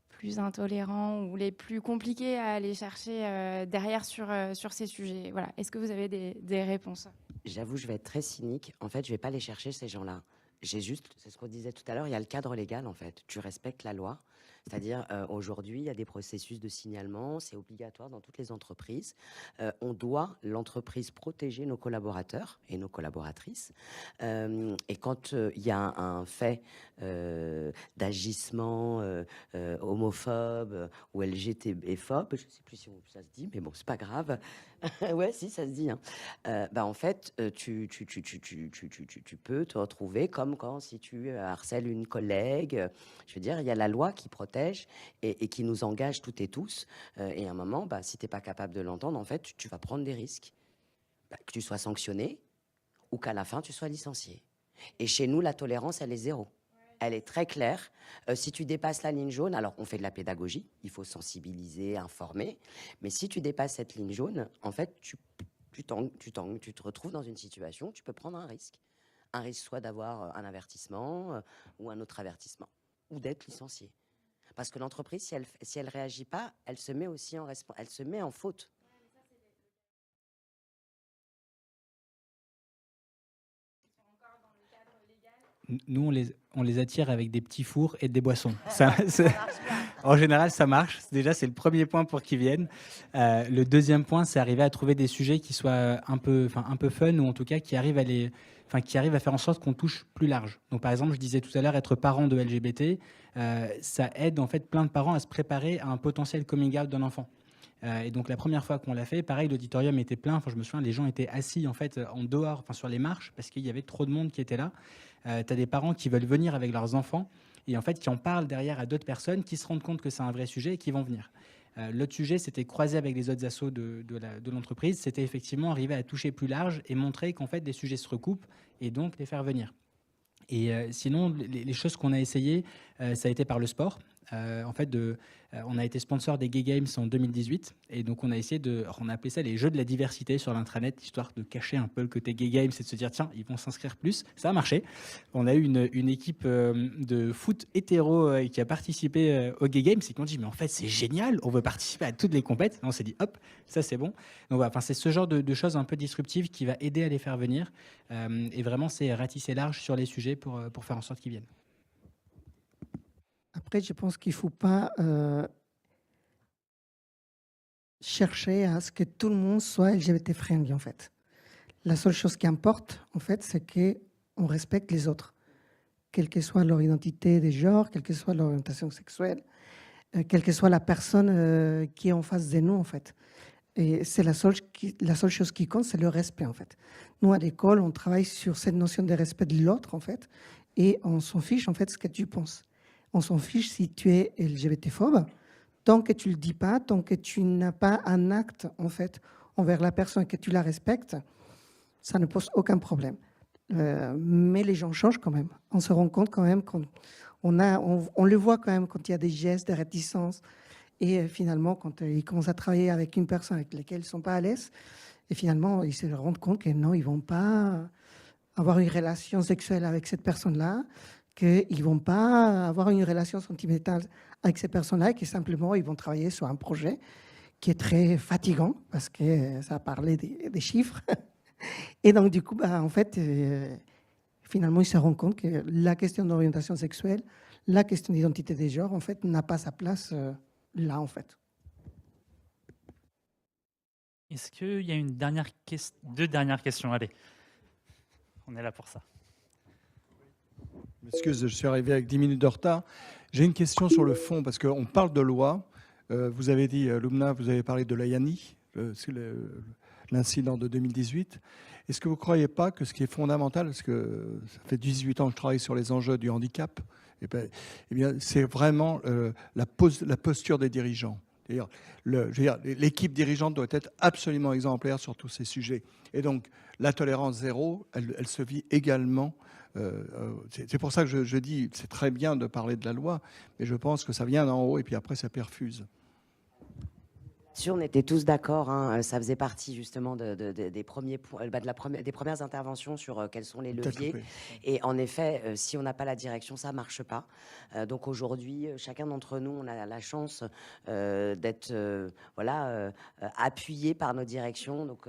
plus intolérants ou les plus compliqués à aller chercher derrière sur ces sujets. Voilà. Est-ce que vous avez des réponses? J'avoue, je vais être très cynique. En fait, je ne vais pas aller chercher ces gens-là. C'est ce qu'on disait tout à l'heure, il y a le cadre légal, en fait. Tu respectes la loi. C'est-à-dire, aujourd'hui, il y a des processus de signalement, c'est obligatoire dans toutes les entreprises. On doit, l'entreprise, protéger nos collaborateurs et nos collaboratrices. Et quand il y a un fait d'agissement homophobe ou LGTB-phobe, je ne sais plus si ça se dit, mais bon, c'est pas grave. Ouais, si, ça se dit. Hein. En fait, tu peux te retrouver comme quand si tu harcèles une collègue. Je veux dire, il y a la loi qui protège et qui nous engage toutes et tous. Et à un moment, si tu n'es pas capable de l'entendre, en fait, tu vas prendre des risques. Que tu sois sanctionné ou qu'à la fin, tu sois licencié. Et chez nous, la tolérance, elle est 0. Elle est très claire. Si tu dépasses la ligne jaune, alors on fait de la pédagogie, il faut sensibiliser, informer. Mais si tu dépasses cette ligne jaune, en fait, tu te retrouves dans une situation où tu peux prendre un risque. Un risque soit d'avoir un avertissement ou un autre avertissement, ou d'être licencié. Parce que l'entreprise, si elle réagit pas, elle se met aussi elle se met en faute. Nous, on les attire avec des petits fours et des boissons. En général, ça marche. Déjà, c'est le premier point pour qu'ils viennent. Le deuxième point, c'est arriver à trouver des sujets qui soient un peu fun, ou en tout cas qui arrivent à faire en sorte qu'on touche plus large. Donc, par exemple, je disais tout à l'heure, être parent de LGBT, ça aide en fait plein de parents à se préparer à un potentiel coming out d'un enfant. Et donc la première fois qu'on l'a fait, pareil, l'auditorium était plein. Enfin, je me souviens, les gens étaient assis en fait en dehors, enfin sur les marches, parce qu'il y avait trop de monde qui était là. Tu as des parents qui veulent venir avec leurs enfants et en fait qui en parlent derrière à d'autres personnes qui se rendent compte que c'est un vrai sujet et qui vont venir. L'autre sujet, c'était croiser avec les autres assos de l'entreprise. C'était effectivement arriver à toucher plus large et montrer qu'en fait les sujets se recoupent et donc les faire venir. Et sinon, les choses qu'on a essayées, ça a été par le sport. En fait, on a été sponsor des Gay Games en 2018. Et donc, on a essayé on a appelé ça les jeux de la diversité sur l'intranet, histoire de cacher un peu le côté Gay Games et de se dire, tiens, ils vont s'inscrire plus. Ça a marché. On a eu une équipe de foot hétéro qui a participé aux Gay Games et qui ont dit, mais en fait, c'est génial, on veut participer à toutes les compètes. Et on s'est dit, hop, ça, c'est bon. Donc, voilà, c'est ce genre de choses un peu disruptives qui va aider à les faire venir. Et vraiment, c'est ratisser large sur les sujets pour faire en sorte qu'ils viennent. Après, je pense qu'il ne faut pas chercher à ce que tout le monde soit LGBT-friendly, en fait. La seule chose qui importe, en fait, c'est qu'on respecte les autres, quelle que soit leur identité de genre, quelle que soit leur orientation sexuelle, quelle que soit la personne qui est en face de nous, en fait. Et c'est la seule chose qui compte, c'est le respect, en fait. Nous, à l'école, on travaille sur cette notion de respect de l'autre, en fait, et on s'en fiche, en fait, ce que tu penses. On s'en fiche si tu es LGBT-phobe, tant que tu ne le dis pas, tant que tu n'as pas un acte, en fait, envers la personne, que tu la respectes, ça ne pose aucun problème. Mais les gens changent quand même. On se rend compte quand même on le voit quand même quand il y a des gestes, des réticences. Et finalement, quand ils commencent à travailler avec une personne avec laquelle ils ne sont pas à l'aise, et finalement, ils se rendent compte que non, ils ne vont pas avoir une relation sexuelle avec cette personne-là, qu'ils ne vont pas avoir une relation sentimentale avec ces personnes-là, et que simplement, ils vont travailler sur un projet qui est très fatigant, parce que ça parlait des chiffres. Et donc, du coup, en fait, finalement, ils se rendent compte que la question d'orientation sexuelle, la question d'identité des genres, en fait, n'a pas sa place là, en fait. Est-ce qu'il y a deux dernières questions? Allez, on est là pour ça. M'excuse, je suis arrivé avec 10 minutes de retard. J'ai une question sur le fond, parce qu'on parle de loi. Vous avez dit, Lumna, vous avez parlé de l'Ayani, l'incident de 2018. Est-ce que vous ne croyez pas que ce qui est fondamental, parce que ça fait 18 ans que je travaille sur les enjeux du handicap, eh bien, c'est vraiment la posture des dirigeants. L'équipe dirigeante doit être absolument exemplaire sur tous ces sujets. Et donc, la tolérance zéro, elle se vit également. C'est pour ça que je dis, c'est très bien de parler de la loi, mais je pense que ça vient d'en haut et puis après ça perfuse. On était tous d'accord, hein, ça faisait partie justement des premières interventions sur quels sont les leviers. Et en effet, si on n'a pas la direction, ça ne marche pas. Donc aujourd'hui, chacun d'entre nous, on a la chance d'être appuyé par nos directions. Donc,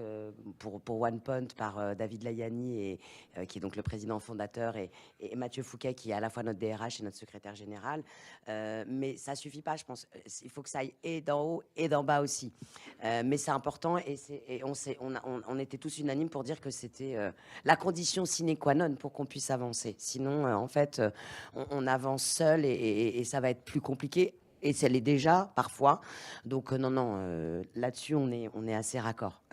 pour OnePoint, par David Layani, qui est donc le président fondateur, et Mathieu Fouquet, qui est à la fois notre DRH et notre secrétaire général. Mais ça ne suffit pas, je pense. Il faut que ça aille et d'en haut et d'en bas aussi. Mais c'est important et on était tous unanimes pour dire que c'était la condition sine qua non pour qu'on puisse avancer. Sinon, en fait, on avance seul et ça va être plus compliqué. Et ça l'est déjà parfois. Donc non, là-dessus, on est assez raccord.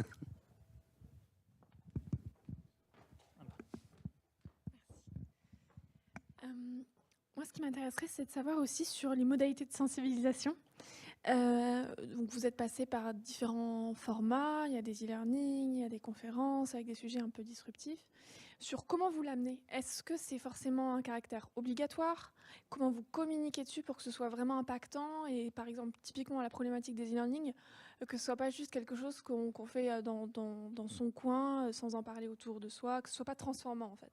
Moi, ce qui m'intéresserait, c'est de savoir aussi sur les modalités de sensibilisation. Donc vous êtes passé par différents formats, il y a des e-learning, il y a des conférences avec des sujets un peu disruptifs. sur comment vous l'amenez. Est-ce que c'est forcément un caractère obligatoire? Comment vous communiquez dessus pour que ce soit vraiment impactant? Et par exemple, typiquement la problématique des e-learning, que ce soit pas juste quelque chose qu'on fait dans son coin, sans en parler autour de soi, que ce soit pas transformant en fait.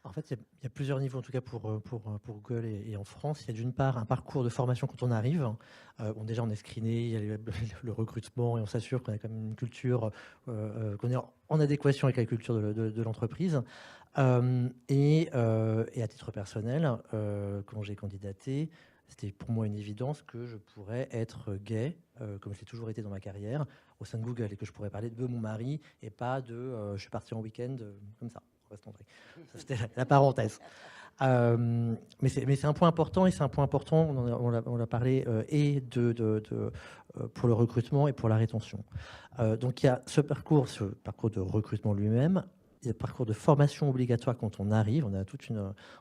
En fait, il y a plusieurs niveaux, en tout cas pour Google et en France. Il y a d'une part un parcours de formation quand on arrive. Bon, déjà, on est screené, il y a le recrutement et on s'assure qu'on a quand même une culture, qu'on est en adéquation avec la culture de l'entreprise. Et à titre personnel, quand j'ai candidaté, c'était pour moi une évidence que je pourrais être gay, comme je l'ai toujours été dans ma carrière, au sein de Google, et que je pourrais parler de mon mari et pas de je suis parti en week-end comme ça. Ça, c'était la parenthèse. Mais c'est un point important, et c'est un point important, on l'a parlé, et pour le recrutement et pour la rétention. Donc il y a ce parcours de recrutement lui-même. Il y a le parcours de formation obligatoire quand on arrive. On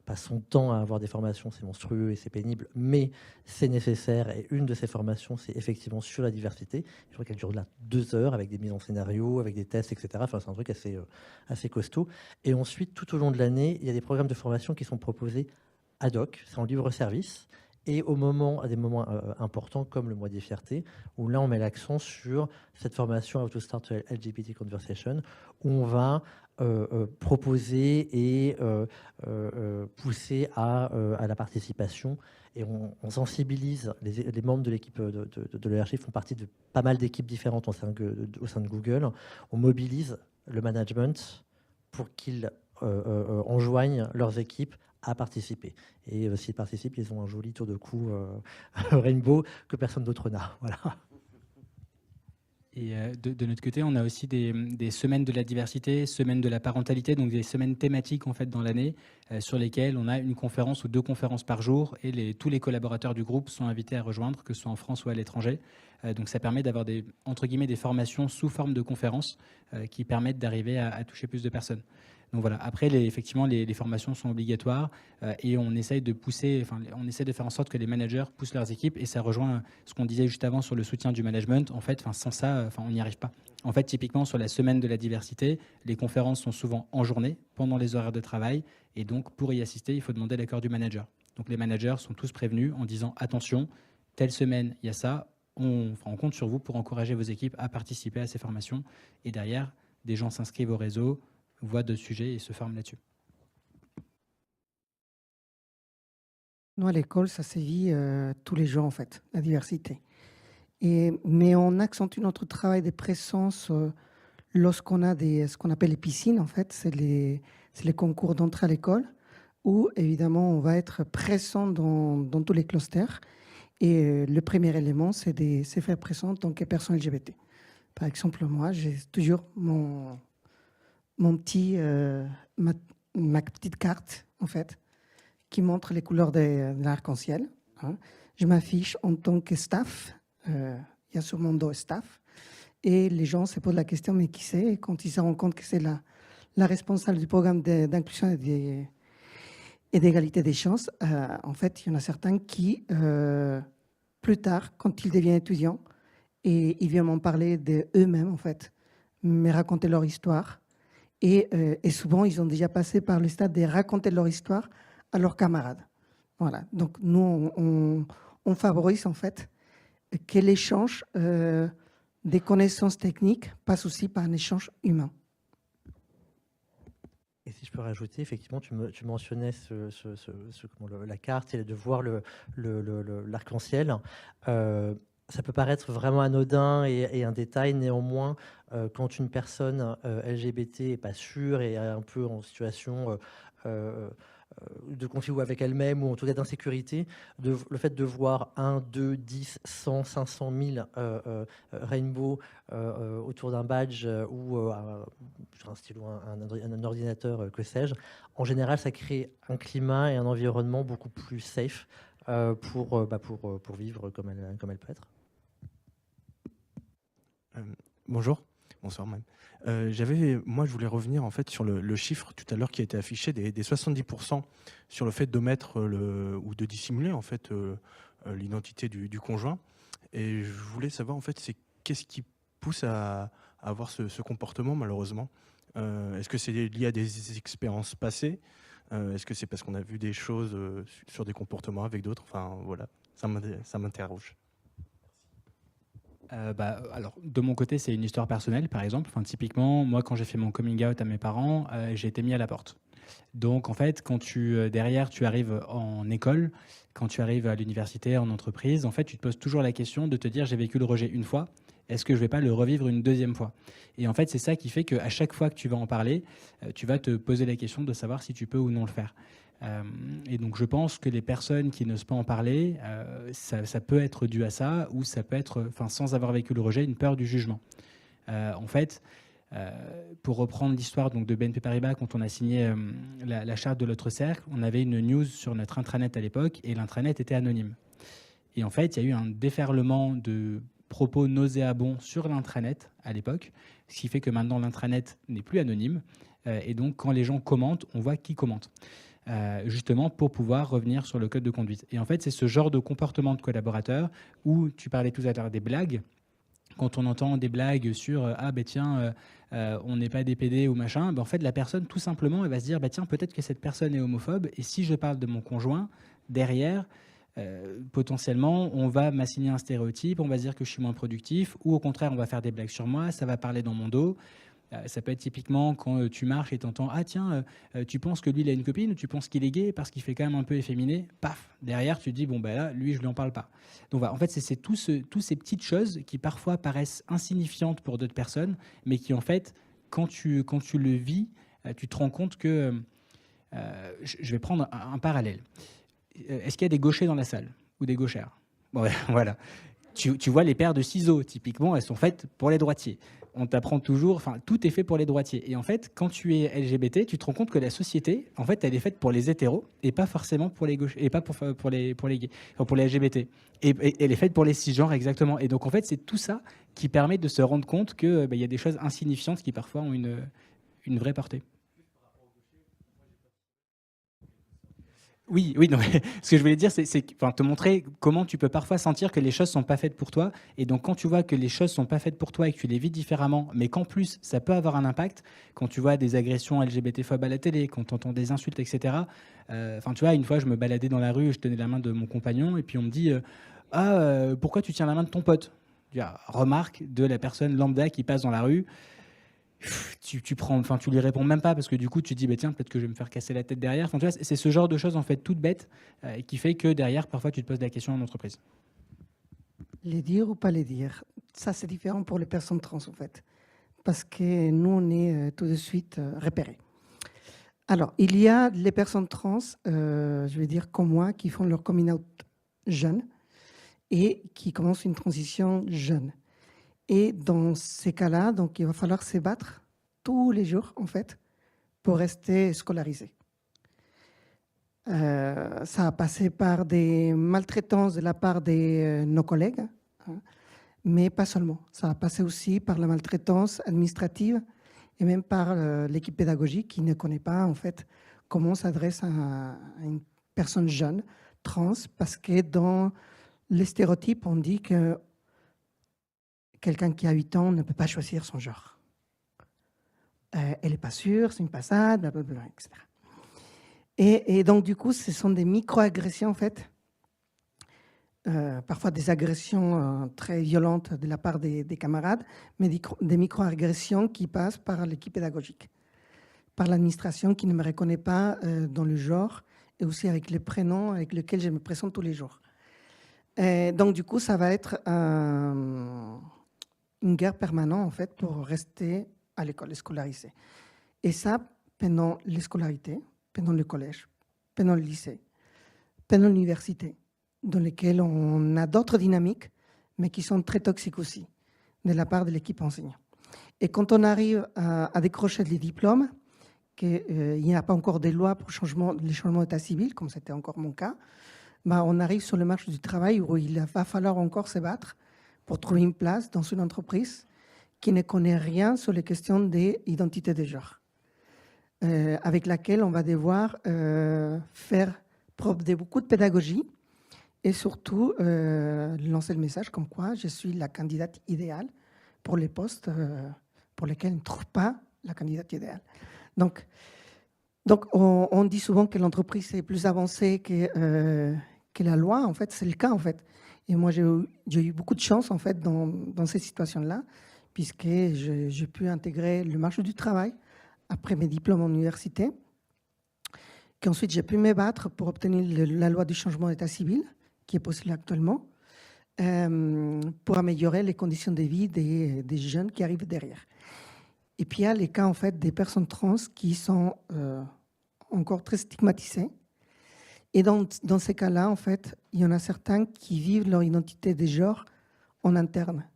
passe son temps à avoir des formations, c'est monstrueux et c'est pénible, mais c'est nécessaire. Et une de ces formations, c'est effectivement sur la diversité. Je crois qu'elle dure là 2 heures avec des mises en scénario, avec des tests, etc. Enfin, c'est un truc assez costaud. Et ensuite, tout au long de l'année, il y a des programmes de formation qui sont proposés ad hoc, c'est en libre service. Et à des moments importants, comme le mois des fiertés, où là, on met l'accent sur cette formation How to Start LGBT Conversation, où on va proposer et pousser à la participation. Et on sensibilise les membres de l'équipe de l'ERG, font partie de pas mal d'équipes différentes au sein de Google. On mobilise le management pour qu'ils enjoignent leurs équipes à participer. Et s'ils participent, ils ont un joli tour de cou rainbow que personne d'autre n'a. Voilà. Et de notre côté, on a aussi des semaines de la diversité, semaines de la parentalité, donc des semaines thématiques en fait dans l'année, sur lesquelles on a une conférence ou 2 conférences par jour, et tous les collaborateurs du groupe sont invités à rejoindre, que ce soit en France ou à l'étranger. Donc ça permet d'avoir entre guillemets des formations sous forme de conférences qui permettent d'arriver à toucher plus de personnes. Donc voilà. Après, effectivement, les formations sont obligatoires et on essaye de faire en sorte que les managers poussent leurs équipes, et ça rejoint ce qu'on disait juste avant sur le soutien du management. En fait, sans ça, on n'y arrive pas. En fait, typiquement, sur la semaine de la diversité, les conférences sont souvent en journée, pendant les horaires de travail, et donc pour y assister, il faut demander l'accord du manager. Donc les managers sont tous prévenus en disant attention, telle semaine, il y a ça, on compte sur vous pour encourager vos équipes à participer à ces formations, et derrière, des gens s'inscrivent au réseau, voient de sujets et se forment là-dessus. Nous, à l'école, ça se vit tous les jours, en fait, la diversité. Mais on accentue notre travail de présence lorsqu'on a ce qu'on appelle les piscines, en fait. C'est les concours d'entrée à l'école, où, évidemment, on va être présent dans tous les clusters. Et le premier élément, c'est de se faire présent en tant que personne LGBT. Par exemple, moi, j'ai toujours ma petite carte, en fait, qui montre les couleurs de l'arc-en-ciel. Hein. Je m'affiche en tant que staff. Il y a sur mon dos staff. Et les gens se posent la question, mais qui c'est? Et quand ils se rendent compte que c'est la responsable du programme d'inclusion et d'égalité des chances, en fait, il y en a certains qui, plus tard, quand ils deviennent étudiants, et ils viennent m'en parler d'eux-mêmes, en fait, me raconter leur histoire. Et souvent, ils ont déjà passé par le stade de raconter leur histoire à leurs camarades. Voilà. Donc, nous, on favorise, en fait, que l'échange des connaissances techniques passe aussi par un échange humain. Et si je peux rajouter, effectivement, tu mentionnais la carte et de voir l'arc-en-ciel. Ça peut paraître vraiment anodin et un détail, néanmoins, quand une personne LGBT n'est pas sûre et est un peu en situation de conflit ou avec elle-même, ou en tout cas d'insécurité, le fait de voir 1, 2, 10, 100, 500 000 rainbows autour d'un badge ou sur un stylo, un ordinateur, que sais-je, en général, ça crée un climat et un environnement beaucoup plus safe pour vivre comme elle peut être. Bonjour, bonsoir même. Moi, je voulais revenir en fait sur le chiffre tout à l'heure qui a été affiché des 70% sur le fait d'omettre ou de dissimuler en fait l'identité du conjoint. Et je voulais savoir en fait, c'est qu'est-ce qui pousse à avoir ce comportement malheureusement. Est-ce que c'est lié à des expériences passées? Est-ce que c'est parce qu'on a vu des choses sur des comportements avec d'autres? Enfin, voilà, ça m'interroge. Alors, de mon côté, c'est une histoire personnelle, par exemple. Enfin, typiquement, moi, quand j'ai fait mon coming out à mes parents, j'ai été mis à la porte. Donc, en fait, quand derrière, tu arrives en école, quand tu arrives à l'université, en entreprise, en fait, tu te poses toujours la question de te dire, j'ai vécu le rejet une fois, est-ce que je ne vais pas le revivre une deuxième fois? Et en fait, c'est ça qui fait qu'à chaque fois que tu vas en parler, tu vas te poser la question de savoir si tu peux ou non le faire. Et donc, je pense que les personnes qui n'osent pas en parler, ça peut être dû à ça, ou ça peut être, sans avoir vécu le rejet, une peur du jugement. En fait, pour reprendre l'histoire donc, de BNP Paribas, quand on a signé la charte de l'autre cercle, on avait une news sur notre intranet à l'époque, et l'intranet était anonyme. Et en fait, il y a eu un déferlement de propos nauséabonds sur l'intranet à l'époque, ce qui fait que maintenant l'intranet n'est plus anonyme. Et donc, quand les gens commentent, on voit qui commente. Justement pour pouvoir revenir sur le code de conduite. Et en fait, c'est ce genre de comportement de collaborateur où tu parlais tout à l'heure des blagues. Quand on entend des blagues sur « Ah, ben tiens, on n'est pas des PD ou machin », ben en fait, la personne, tout simplement, elle va se dire « Tiens, peut-être que cette personne est homophobe, et si je parle de mon conjoint, derrière, potentiellement, on va m'assigner un stéréotype, on va se dire que je suis moins productif, ou au contraire, on va faire des blagues sur moi, ça va parler dans mon dos. » Ça peut être typiquement quand tu marches et tu entends « Ah tiens, tu penses que lui, il a une copine, ou tu penses qu'il est gay parce qu'il fait quand même un peu efféminé ?» Paf, derrière, tu te dis « Bon, ben là, lui, je ne lui en parle pas. » Donc voilà, en fait, c'est toutes ces petites choses qui parfois paraissent insignifiantes pour d'autres personnes, mais qui en fait, quand tu le vis, tu te rends compte que... je vais prendre un parallèle. Est-ce qu'il y a des gauchers dans la salle ou des gauchères? Bon, voilà. Tu vois les paires de ciseaux, typiquement, elles sont faites pour les droitiers. On t'apprend toujours, tout est fait pour les droitiers. Et en fait, quand tu es LGBT, tu te rends compte que la société, en fait, elle est faite pour les hétéros et pas forcément pour les gauches, et pas pour les gays, enfin, pour les LGBT. Et elle est faite pour les cisgenres, exactement. Et donc, en fait, c'est tout ça qui permet de se rendre compte qu'il y a des choses insignifiantes qui parfois ont une vraie portée. Oui, non, mais ce que je voulais dire, c'est te montrer comment tu peux parfois sentir que les choses ne sont pas faites pour toi. Et donc, quand tu vois que les choses ne sont pas faites pour toi et que tu les vis différemment, mais qu'en plus, ça peut avoir un impact, quand tu vois des agressions LGBT-phobes à la télé, quand tu entends des insultes, etc. Tu vois, une fois, je me baladais dans la rue, je tenais la main de mon compagnon, et puis on me dit pourquoi tu tiens la main de ton pote? Remarque de la personne lambda qui passe dans la rue. Tu lui réponds même pas parce que du coup tu te dis tiens, peut-être que je vais me faire casser la tête derrière. Tu vois, c'est ce genre de choses en fait toutes bêtes qui fait que derrière parfois tu te poses la question en entreprise. Les dire ou pas les dire, ça c'est différent pour les personnes trans en fait, parce que nous on est tout de suite repérés. Alors il y a les personnes trans, je vais dire comme moi, qui font leur coming out jeune et qui commencent une transition jeune. Et dans ces cas-là, donc, il va falloir se battre tous les jours, en fait, pour rester scolarisé. Ça a passé par des maltraitances de la part de nos collègues, hein, mais pas seulement. Ça a passé aussi par la maltraitance administrative et même par l'équipe pédagogique qui ne connaît pas, en fait, comment on s'adresse à une personne jeune, trans, parce que dans les stéréotypes, on dit que quelqu'un qui a 8 ans ne peut pas choisir son genre. Elle n'est pas sûre, c'est une passade, blablabla, etc. Et donc, du coup, ce sont des micro-agressions, en fait. Parfois des agressions très violentes de la part des camarades, mais des micro-agressions qui passent par l'équipe pédagogique, par l'administration qui ne me reconnaît pas dans le genre, et aussi avec les prénoms avec lesquels je me présente tous les jours. Donc, du coup, ça va être une guerre permanente, en fait, pour rester à l'école scolarisée. Et ça, pendant les scolarités, pendant le collège, pendant le lycée, pendant l'université, dans lesquelles on a d'autres dynamiques, mais qui sont très toxiques aussi, de la part de l'équipe enseignante. Et quand on arrive à décrocher les diplômes, qu'il n'y a pas encore des lois pour les changements d'état civil, comme c'était encore mon cas, on arrive sur le marché du travail où il va falloir encore se battre pour trouver une place dans une entreprise qui ne connaît rien sur les questions d'identité de genre, avec laquelle on va devoir faire preuve de beaucoup de pédagogie et surtout lancer le message comme quoi je suis la candidate idéale pour les postes pour lesquels on ne trouve pas la candidate idéale. Donc on dit souvent que l'entreprise est plus avancée que la loi. En fait, c'est le cas, en fait. Et moi, j'ai eu beaucoup de chance, en fait, dans ces situations-là, puisque j'ai pu intégrer le marché du travail après mes diplômes en université, qu'ensuite j'ai pu me battre pour obtenir la loi du changement d'état civil, qui est possible actuellement, pour améliorer les conditions de vie des jeunes qui arrivent derrière. Et puis il y a les cas, en fait, des personnes trans qui sont encore très stigmatisées. Et dans ces cas-là, en fait, il y en a certains qui vivent leur identité de genre en interne,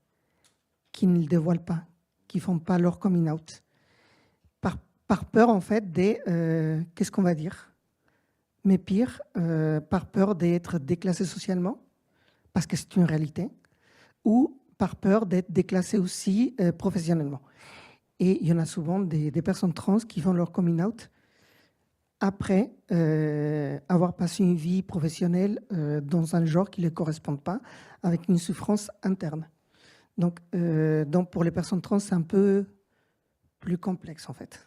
qui ne le dévoilent pas, qui ne font pas leur coming out, par peur, en fait, de qu'est-ce qu'on va dire, mais pire, par peur d'être déclassé socialement, parce que c'est une réalité, ou par peur d'être déclassé aussi professionnellement. Et il y en a souvent des personnes trans qui font leur coming out après avoir passé une vie professionnelle dans un genre qui ne les correspond pas, avec une souffrance interne. Donc pour les personnes trans, c'est un peu plus complexe, en fait.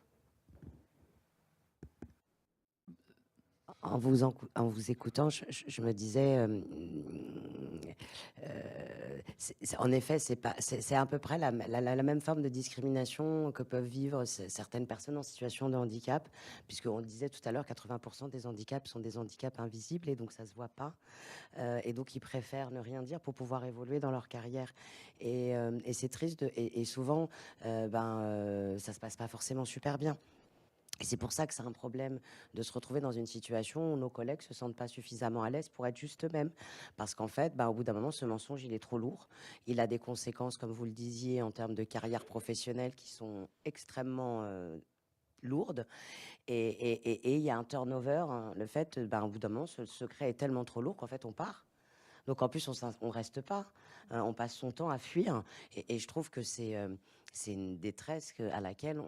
En vous écoutant, je me disais, en effet, c'est à peu près la même forme de discrimination que peuvent vivre certaines personnes en situation de handicap, puisqu'on disait tout à l'heure, 80% des handicaps sont des handicaps invisibles et donc ça ne se voit pas. Et donc ils préfèrent ne rien dire pour pouvoir évoluer dans leur carrière. Et c'est triste, et souvent, ça ne se passe pas forcément super bien. Et c'est pour ça que c'est un problème de se retrouver dans une situation où nos collègues ne se sentent pas suffisamment à l'aise pour être juste eux-mêmes. Parce qu'en fait, au bout d'un moment, ce mensonge, il est trop lourd. Il a des conséquences, comme vous le disiez, en termes de carrière professionnelle qui sont extrêmement lourdes. Et il y a un turnover, hein, le fait, au bout d'un moment, ce secret est tellement trop lourd qu'en fait, on part. Donc en plus, on ne reste pas. On passe son temps à fuir. Et je trouve que c'est une détresse à laquelle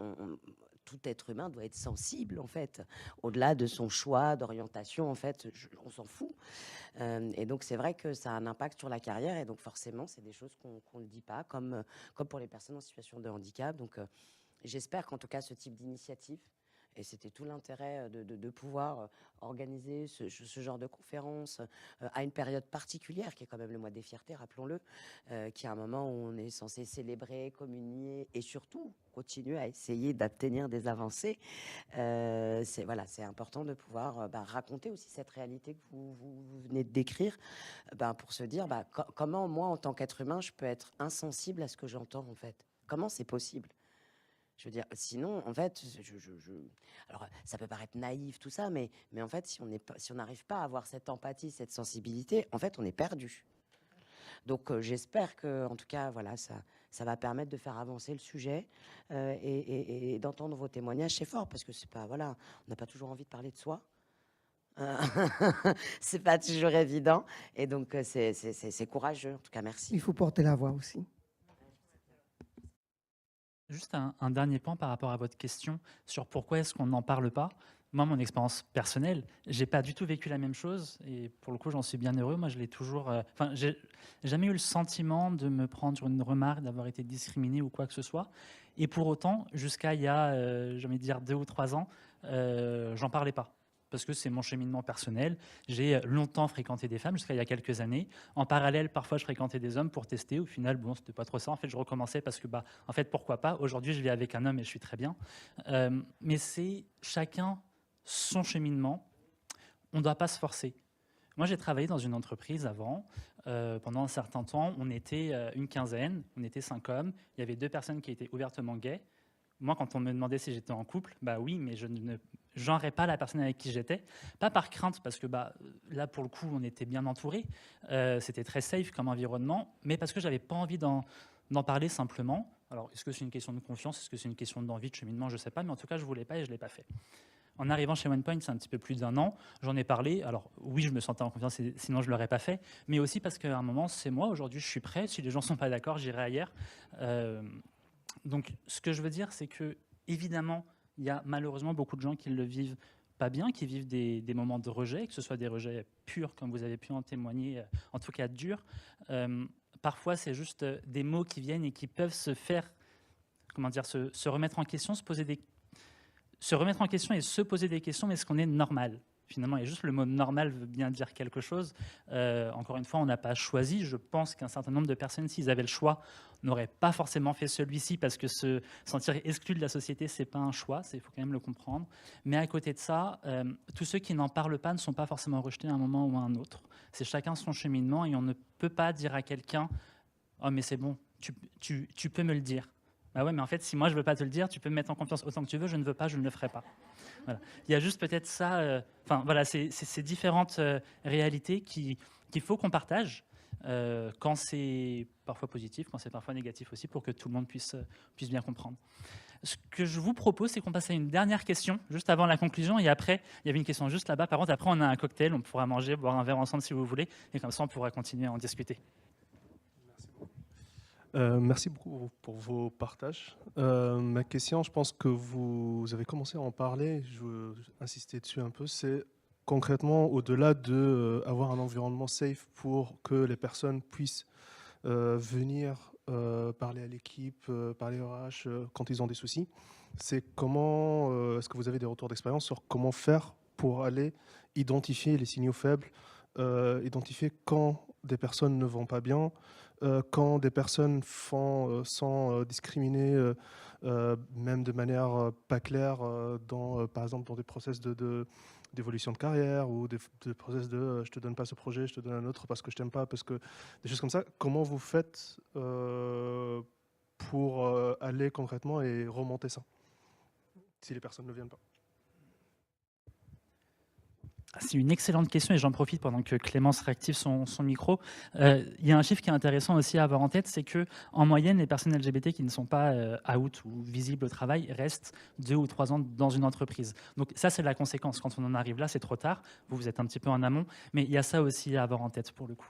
tout être humain doit être sensible, en fait. Au-delà de son choix d'orientation, en fait, on s'en fout. Et donc, c'est vrai que ça a un impact sur la carrière. Et donc, forcément, c'est des choses qu'on ne dit pas, comme pour les personnes en situation de handicap. Donc, j'espère qu'en tout cas, ce type d'initiative, et c'était tout l'intérêt de pouvoir organiser ce genre de conférence à une période particulière, qui est quand même le mois des fiertés, rappelons-le, qui est un moment où on est censé célébrer, communier et surtout continuer à essayer d'obtenir des avancées. C'est important de pouvoir raconter aussi cette réalité que vous venez de décrire, pour se dire comment moi, en tant qu'être humain, je peux être insensible à ce que j'entends, en fait. Comment c'est possible ? Je veux dire, sinon, en fait, alors ça peut paraître naïf tout ça, mais en fait, si on n'arrive pas à avoir cette empathie, cette sensibilité, en fait, on est perdu. Donc, j'espère que, en tout cas, voilà, ça va permettre de faire avancer le sujet et d'entendre vos témoignages. C'est fort parce que c'est pas, voilà, on n'a pas toujours envie de parler de soi. C'est pas toujours évident, et donc c'est courageux. En tout cas, merci. Il faut porter la voix aussi. Juste un dernier point par rapport à votre question sur pourquoi est-ce qu'on n'en parle pas. Moi, mon expérience personnelle, j'ai pas du tout vécu la même chose et pour le coup, j'en suis bien heureux. Moi, je l'ai toujours. J'ai jamais eu le sentiment de me prendre sur une remarque, d'avoir été discriminé ou quoi que ce soit. Et pour autant, jusqu'à il y a, j'ai envie de dire 2 ou 3 ans, j'en parlais pas. Parce que c'est mon cheminement personnel. J'ai longtemps fréquenté des femmes, jusqu'à il y a quelques années. En parallèle, parfois, je fréquentais des hommes pour tester. Au final, bon, c'était pas trop ça. En fait, je recommençais parce que, en fait, pourquoi pas. Aujourd'hui, je vis avec un homme et je suis très bien. Mais c'est chacun son cheminement. On ne doit pas se forcer. Moi, j'ai travaillé dans une entreprise avant. Pendant un certain temps, on était une quinzaine. On était 5 hommes. Il y avait 2 personnes qui étaient ouvertement gays. Moi, quand on me demandait si j'étais en couple, oui, mais je ne genrerais pas la personne avec qui j'étais. Pas par crainte, parce que là, pour le coup, on était bien entourés. C'était très safe comme environnement, mais parce que je n'avais pas envie d'en parler simplement. Alors, est-ce que c'est une question de confiance? Est-ce que c'est une question d'envie, de cheminement? Je ne sais pas, mais en tout cas, je ne voulais pas et je ne l'ai pas fait. En arrivant chez OnePoint, c'est un petit peu plus d'1 an, j'en ai parlé. Alors oui, je me sentais en confiance, sinon je ne l'aurais pas fait. Mais aussi parce qu'à un moment, c'est moi, aujourd'hui, je suis prêt. Si les gens ne sont pas d'accord, j'irai ailleurs. Donc, ce que je veux dire, c'est que évidemment, il y a malheureusement beaucoup de gens qui le vivent pas bien, qui vivent des moments de rejet, que ce soit des rejets purs, comme vous avez pu en témoigner, en tout cas durs. Parfois, c'est juste des mots qui viennent et qui peuvent se faire comment dire, se remettre en question, se remettre en question et se poser des questions, mais est-ce qu'on est normal finalement? Et juste le mot normal veut bien dire quelque chose. Encore une fois, on n'a pas choisi. Je pense qu'un certain nombre de personnes, s'ils avaient le choix, n'auraient pas forcément fait celui-ci, parce que se sentir exclu de la société, c'est pas un choix, il faut quand même le comprendre. Mais à côté de ça, tous ceux qui n'en parlent pas ne sont pas forcément rejetés à un moment ou à un autre. C'est chacun son cheminement, et on ne peut pas dire à quelqu'un « Oh mais c'est bon, tu peux me le dire ». Bah ouais, mais en fait, si moi je veux pas te le dire, tu peux me mettre en confiance autant que tu veux, je ne veux pas, je ne le ferai pas. Voilà. Il y a juste peut-être ça, voilà, ces différentes réalités qu'il faut qu'on partage, quand c'est parfois positif, quand c'est parfois négatif aussi, pour que tout le monde puisse bien comprendre. Ce que je vous propose, c'est qu'on passe à une dernière question, juste avant la conclusion, et après, il y avait une question juste là-bas. Par contre, après, on a un cocktail, on pourra manger, boire un verre ensemble si vous voulez, et comme ça, on pourra continuer à en discuter. Merci beaucoup pour vos partages. Ma question, je pense que vous avez commencé à en parler, je veux insister dessus un peu, c'est concrètement, au-delà d'avoir un environnement safe pour que les personnes puissent venir parler à l'équipe, parler au RH quand ils ont des soucis, c'est comment, est-ce que vous avez des retours d'expérience sur comment faire pour aller identifier les signaux faibles, identifier quand des personnes ne vont pas bien, quand des personnes font sans discriminer, même de manière pas claire, par exemple dans des process d'évolution de carrière, ou des process de je te donne pas ce projet, je te donne un autre parce que je t'aime pas, parce que des choses comme ça. Comment vous faites pour aller concrètement et remonter ça si les personnes ne viennent pas? C'est une excellente question, et j'en profite pendant que Clémence réactive son micro. Il y a un chiffre qui est intéressant aussi à avoir en tête, c'est qu'en moyenne, les personnes LGBT qui ne sont pas out ou visibles au travail restent 2 ou 3 ans dans une entreprise. Donc ça, c'est la conséquence. Quand on en arrive là, c'est trop tard. Vous êtes un petit peu en amont, mais il y a ça aussi à avoir en tête pour le coup.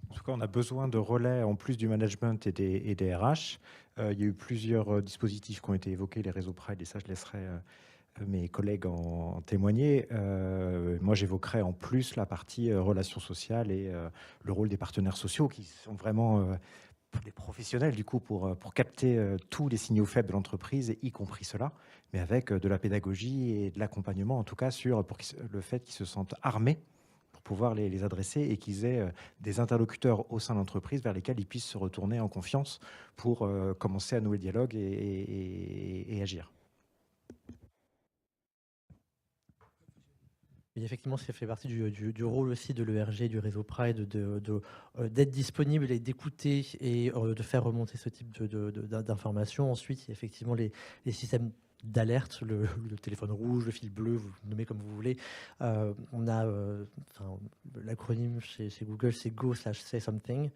En tout cas, on a besoin de relais en plus du management et des RH. Il y a eu plusieurs dispositifs qui ont été évoqués, les réseaux Pride, et ça, je laisserai mes collègues en témoigner. Moi, j'évoquerai en plus la partie relations sociales et le rôle des partenaires sociaux, qui sont vraiment des professionnels du coup pour capter tous les signaux faibles de l'entreprise, y compris cela, mais avec de la pédagogie et de l'accompagnement, en tout cas pour le fait qu'ils se sentent armés pour pouvoir les adresser, et qu'ils aient des interlocuteurs au sein de l'entreprise vers lesquels ils puissent se retourner en confiance pour commencer à nouer le dialogue et agir. Et effectivement, ça fait partie du rôle aussi de l'ERG, du réseau Pride, d'être disponible et d'écouter et de faire remonter ce type d'informations. Ensuite, il y a effectivement les systèmes d'alerte, le téléphone rouge, le fil bleu, vous le nommez comme vous voulez. On a l'acronyme chez Google, c'est Go/Say Something.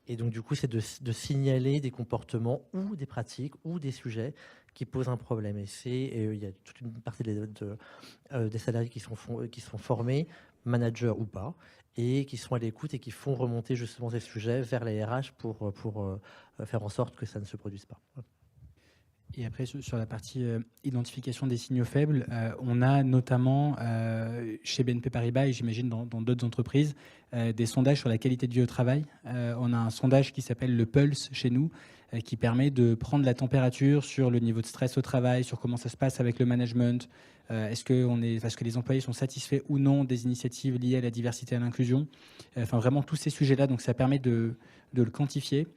Et donc, du coup, c'est de signaler des comportements ou des pratiques ou des sujets qui posent un problème. Et il y a toute une partie des salariés qui sont formés, managers ou pas, et qui sont à l'écoute et qui font remonter justement ces sujets vers les RH pour faire en sorte que ça ne se produise pas. Et après, sur la partie identification des signaux faibles, on a notamment chez BNP Paribas, et j'imagine dans d'autres entreprises, des sondages sur la qualité de vie au travail. On a un sondage qui s'appelle le Pulse chez nous, qui permet de prendre la température sur le niveau de stress au travail, sur comment ça se passe avec le management, est-ce que les employés sont satisfaits ou non des initiatives liées à la diversité et à l'inclusion. Enfin, vraiment tous ces sujets-là, donc ça permet de le quantifier.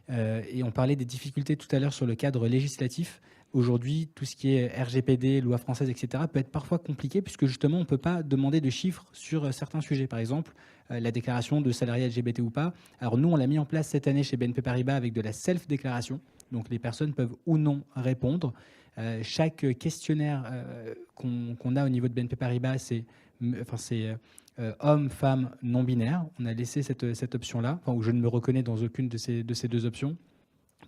Et on parlait des difficultés tout à l'heure sur le cadre législatif. Aujourd'hui, tout ce qui est RGPD, loi française, etc., peut être parfois compliqué, puisque justement, on ne peut pas demander de chiffres sur certains sujets. Par exemple, la déclaration de salariés LGBT ou pas. Alors nous, on l'a mis en place cette année chez BNP Paribas avec de la self-déclaration. Donc les personnes peuvent ou non répondre. Chaque questionnaire qu'on a au niveau de BNP Paribas, c'est homme, femme, non-binaire. On a laissé cette option-là, où je ne me reconnais dans aucune de ces 2 options,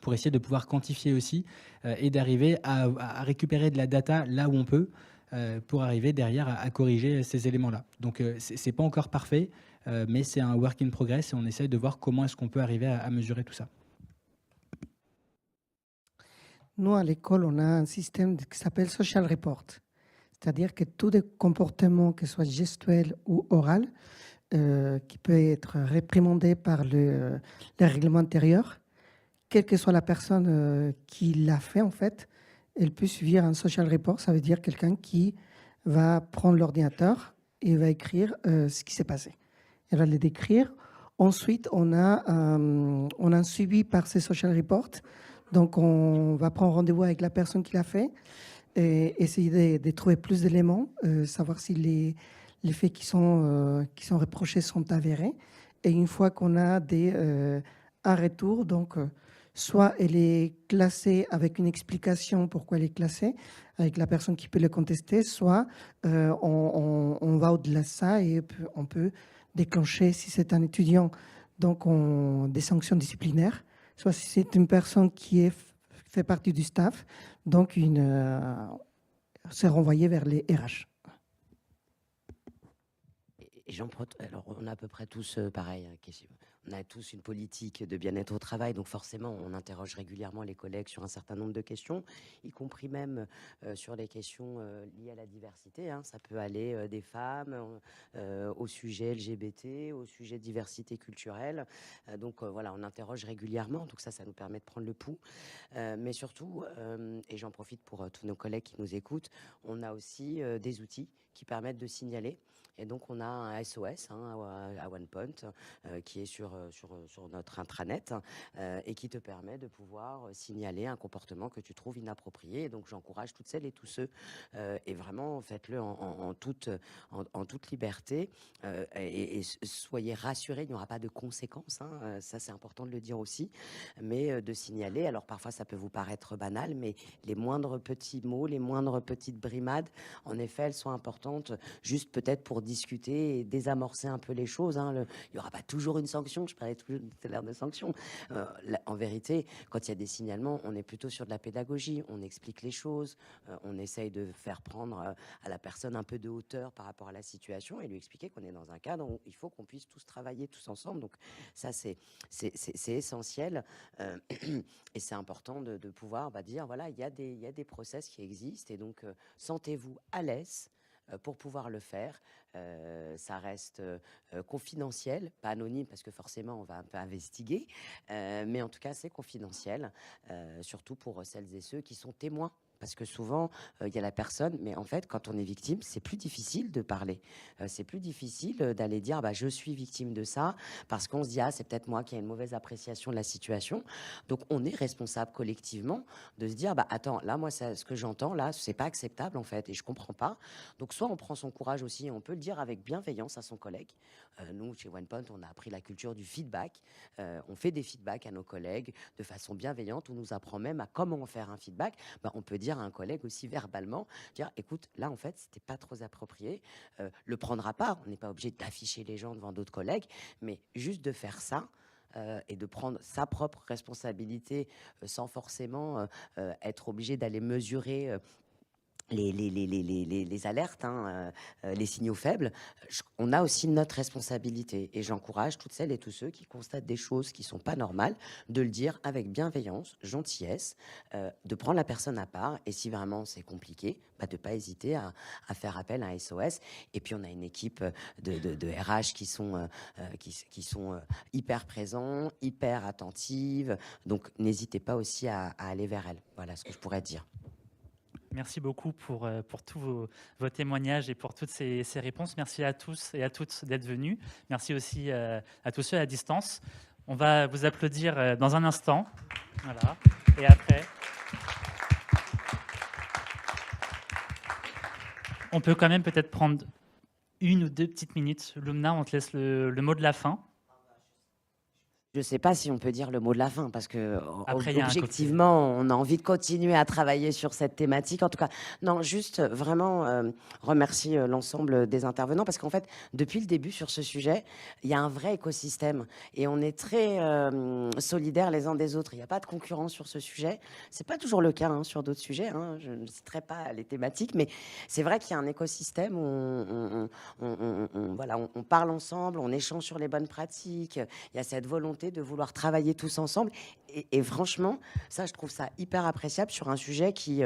pour essayer de pouvoir quantifier aussi et d'arriver à récupérer de la data là où on peut, pour arriver derrière à corriger ces éléments-là. Donc c'est pas encore parfait, mais c'est un work in progress, et on essaye de voir comment est-ce qu'on peut arriver à mesurer tout ça. Nous, à l'école, on a un système qui s'appelle Social Report. C'est-à-dire que tout des comportements, que ce soit gestuel ou oral, qui peut être réprimandé par le règlement intérieur, quelle que soit la personne qui l'a fait, en fait, elle peut suivre un social report. Ça veut dire quelqu'un qui va prendre l'ordinateur et va écrire ce qui s'est passé. Elle va le décrire. Ensuite, on a un suivi par ces social reports. Donc, on va prendre rendez-vous avec la personne qui l'a fait et essayer de trouver plus d'éléments, savoir si les faits qui sont reprochés sont avérés. Et une fois qu'on a un retour, donc soit elle est classée avec une explication pourquoi elle est classée, avec la personne qui peut le contester, soit on va au-delà de ça et on peut déclencher, si c'est un étudiant, donc des sanctions disciplinaires, soit si c'est une personne qui fait partie du staff, donc c'est renvoyé vers les RH. Alors, on a à peu près tous pareil. On a tous une politique de bien-être au travail, donc forcément, on interroge régulièrement les collègues sur un certain nombre de questions, y compris même sur les questions liées à la diversité. Ça peut aller des femmes au sujet LGBT, au sujet diversité culturelle. Donc voilà, on interroge régulièrement, donc ça nous permet de prendre le pouls. Mais surtout, et j'en profite pour tous nos collègues qui nous écoutent, on a aussi des outils qui permettent de signaler. Et donc, on a un SOS à OnePoint qui est sur notre intranet et qui te permet de pouvoir signaler un comportement que tu trouves inapproprié. Et donc, j'encourage toutes celles et tous ceux, et vraiment, faites-le en toute liberté. Et soyez rassurés, il n'y aura pas de conséquences. Ça, c'est important de le dire aussi. Mais de signaler, alors parfois, ça peut vous paraître banal, mais les moindres petits mots, les moindres petites brimades, en effet, elles sont importantes, juste peut-être pour discuter et désamorcer un peu les choses. Il n'y aura pas toujours une sanction, je parlais tout à l'heure de sanction. En vérité, quand il y a des signalements, on est plutôt sur de la pédagogie, on explique les choses, on essaye de faire prendre à la personne un peu de hauteur par rapport à la situation et lui expliquer qu'on est dans un cadre où il faut qu'on puisse tous travailler tous ensemble. Donc ça, c'est essentiel et c'est important de pouvoir dire, voilà, il y a des process qui existent et donc sentez-vous à l'aise pour pouvoir le faire. Ça reste confidentiel, pas anonyme parce que forcément on va un peu investiguer, mais en tout cas c'est confidentiel, surtout pour celles et ceux qui sont témoins. Parce que souvent, il y a la personne, mais en fait, quand on est victime, c'est plus difficile de parler. C'est plus difficile d'aller dire je suis victime de ça, parce qu'on se dit c'est peut-être moi qui ai une mauvaise appréciation de la situation. Donc, on est responsable collectivement de se dire attends, là, moi, ce que j'entends, là, c'est pas acceptable, en fait, et je comprends pas. Donc, soit on prend son courage aussi, on peut le dire avec bienveillance à son collègue. Nous, chez OnePoint, on a appris la culture du feedback. On fait des feedbacks à nos collègues de façon bienveillante. On nous apprend même à comment faire un feedback. On peut dire à un collègue aussi verbalement, dire écoute, là en fait c'était pas trop approprié, le prendre à part, on n'est pas obligé d'afficher les gens devant d'autres collègues, mais juste de faire ça et de prendre sa propre responsabilité sans forcément être obligé d'aller mesurer les alertes, les signaux faibles. On a aussi notre responsabilité et j'encourage toutes celles et tous ceux qui constatent des choses qui ne sont pas normales de le dire avec bienveillance, gentillesse, de prendre la personne à part et si vraiment c'est compliqué, de ne pas hésiter à faire appel à un SOS. Et puis on a une équipe de RH qui sont hyper présents, hyper attentives, donc n'hésitez pas aussi à aller vers elles. Voilà ce que je pourrais dire. Merci beaucoup pour tous vos témoignages et pour toutes ces réponses. Merci à tous et à toutes d'être venus. Merci aussi à tous ceux à distance. On va vous applaudir dans un instant. Voilà. Et après, on peut quand même peut-être prendre 1 ou 2 petites minutes. Lumna, on te laisse le mot de la fin. Je ne sais pas si on peut dire le mot de la fin, parce que après, objectivement, on a envie de continuer à travailler sur cette thématique. En tout cas, non, juste vraiment remercier l'ensemble des intervenants, parce qu'en fait, depuis le début sur ce sujet, il y a un vrai écosystème et on est très solidaires les uns des autres. Il n'y a pas de concurrence sur ce sujet. C'est pas toujours le cas sur d'autres sujets. Je ne citerai pas les thématiques, mais c'est vrai qu'il y a un écosystème où on parle ensemble, on échange sur les bonnes pratiques. Il y a cette volonté de vouloir travailler tous ensemble et franchement ça je trouve ça hyper appréciable sur un sujet qui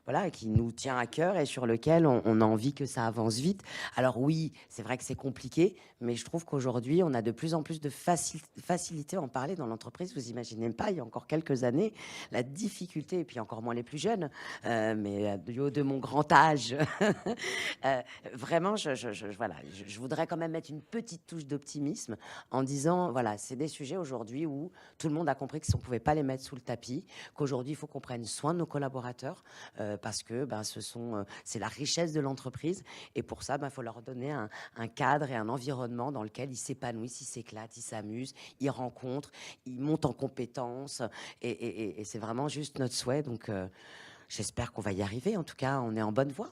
voilà, qui nous tient à cœur et sur lequel on a envie que ça avance vite. Alors oui, c'est vrai que c'est compliqué, mais je trouve qu'aujourd'hui, on a de plus en plus de facilité à en parler dans l'entreprise. Vous imaginez pas, il y a encore quelques années, la difficulté, et puis encore moins les plus jeunes, mais du haut de mon grand âge, vraiment, je voudrais quand même mettre une petite touche d'optimisme en disant, voilà, c'est des sujets aujourd'hui où tout le monde a compris que si on ne pouvait pas les mettre sous le tapis, qu'aujourd'hui, il faut qu'on prenne soin de nos collaborateurs, parce que c'est la richesse de l'entreprise, et pour ça, il faut leur donner un cadre et un environnement dans lequel ils s'épanouissent, ils s'éclatent, ils s'amusent, ils rencontrent, ils montent en compétences, et c'est vraiment juste notre souhait. Donc, j'espère qu'on va y arriver. En tout cas, on est en bonne voie.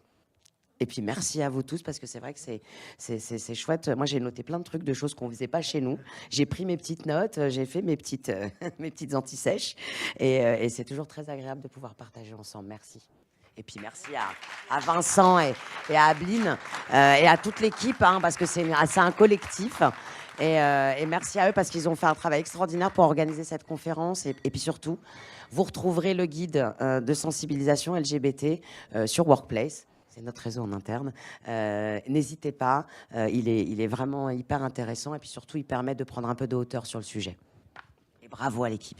Et puis, merci à vous tous, parce que c'est vrai que c'est chouette. Moi, j'ai noté plein de trucs, de choses qu'on ne faisait pas chez nous. J'ai pris mes petites notes, j'ai fait mes petites anti-sèches, et c'est toujours très agréable de pouvoir partager ensemble. Merci. Et puis merci à Vincent et à Abeline et à toute l'équipe, parce que c'est un collectif. Et merci à eux parce qu'ils ont fait un travail extraordinaire pour organiser cette conférence. Et puis surtout, vous retrouverez le guide de sensibilisation LGBT sur Workplace. C'est notre réseau en interne. N'hésitez pas, il est vraiment hyper intéressant. Et puis surtout, il permet de prendre un peu de hauteur sur le sujet. Et bravo à l'équipe.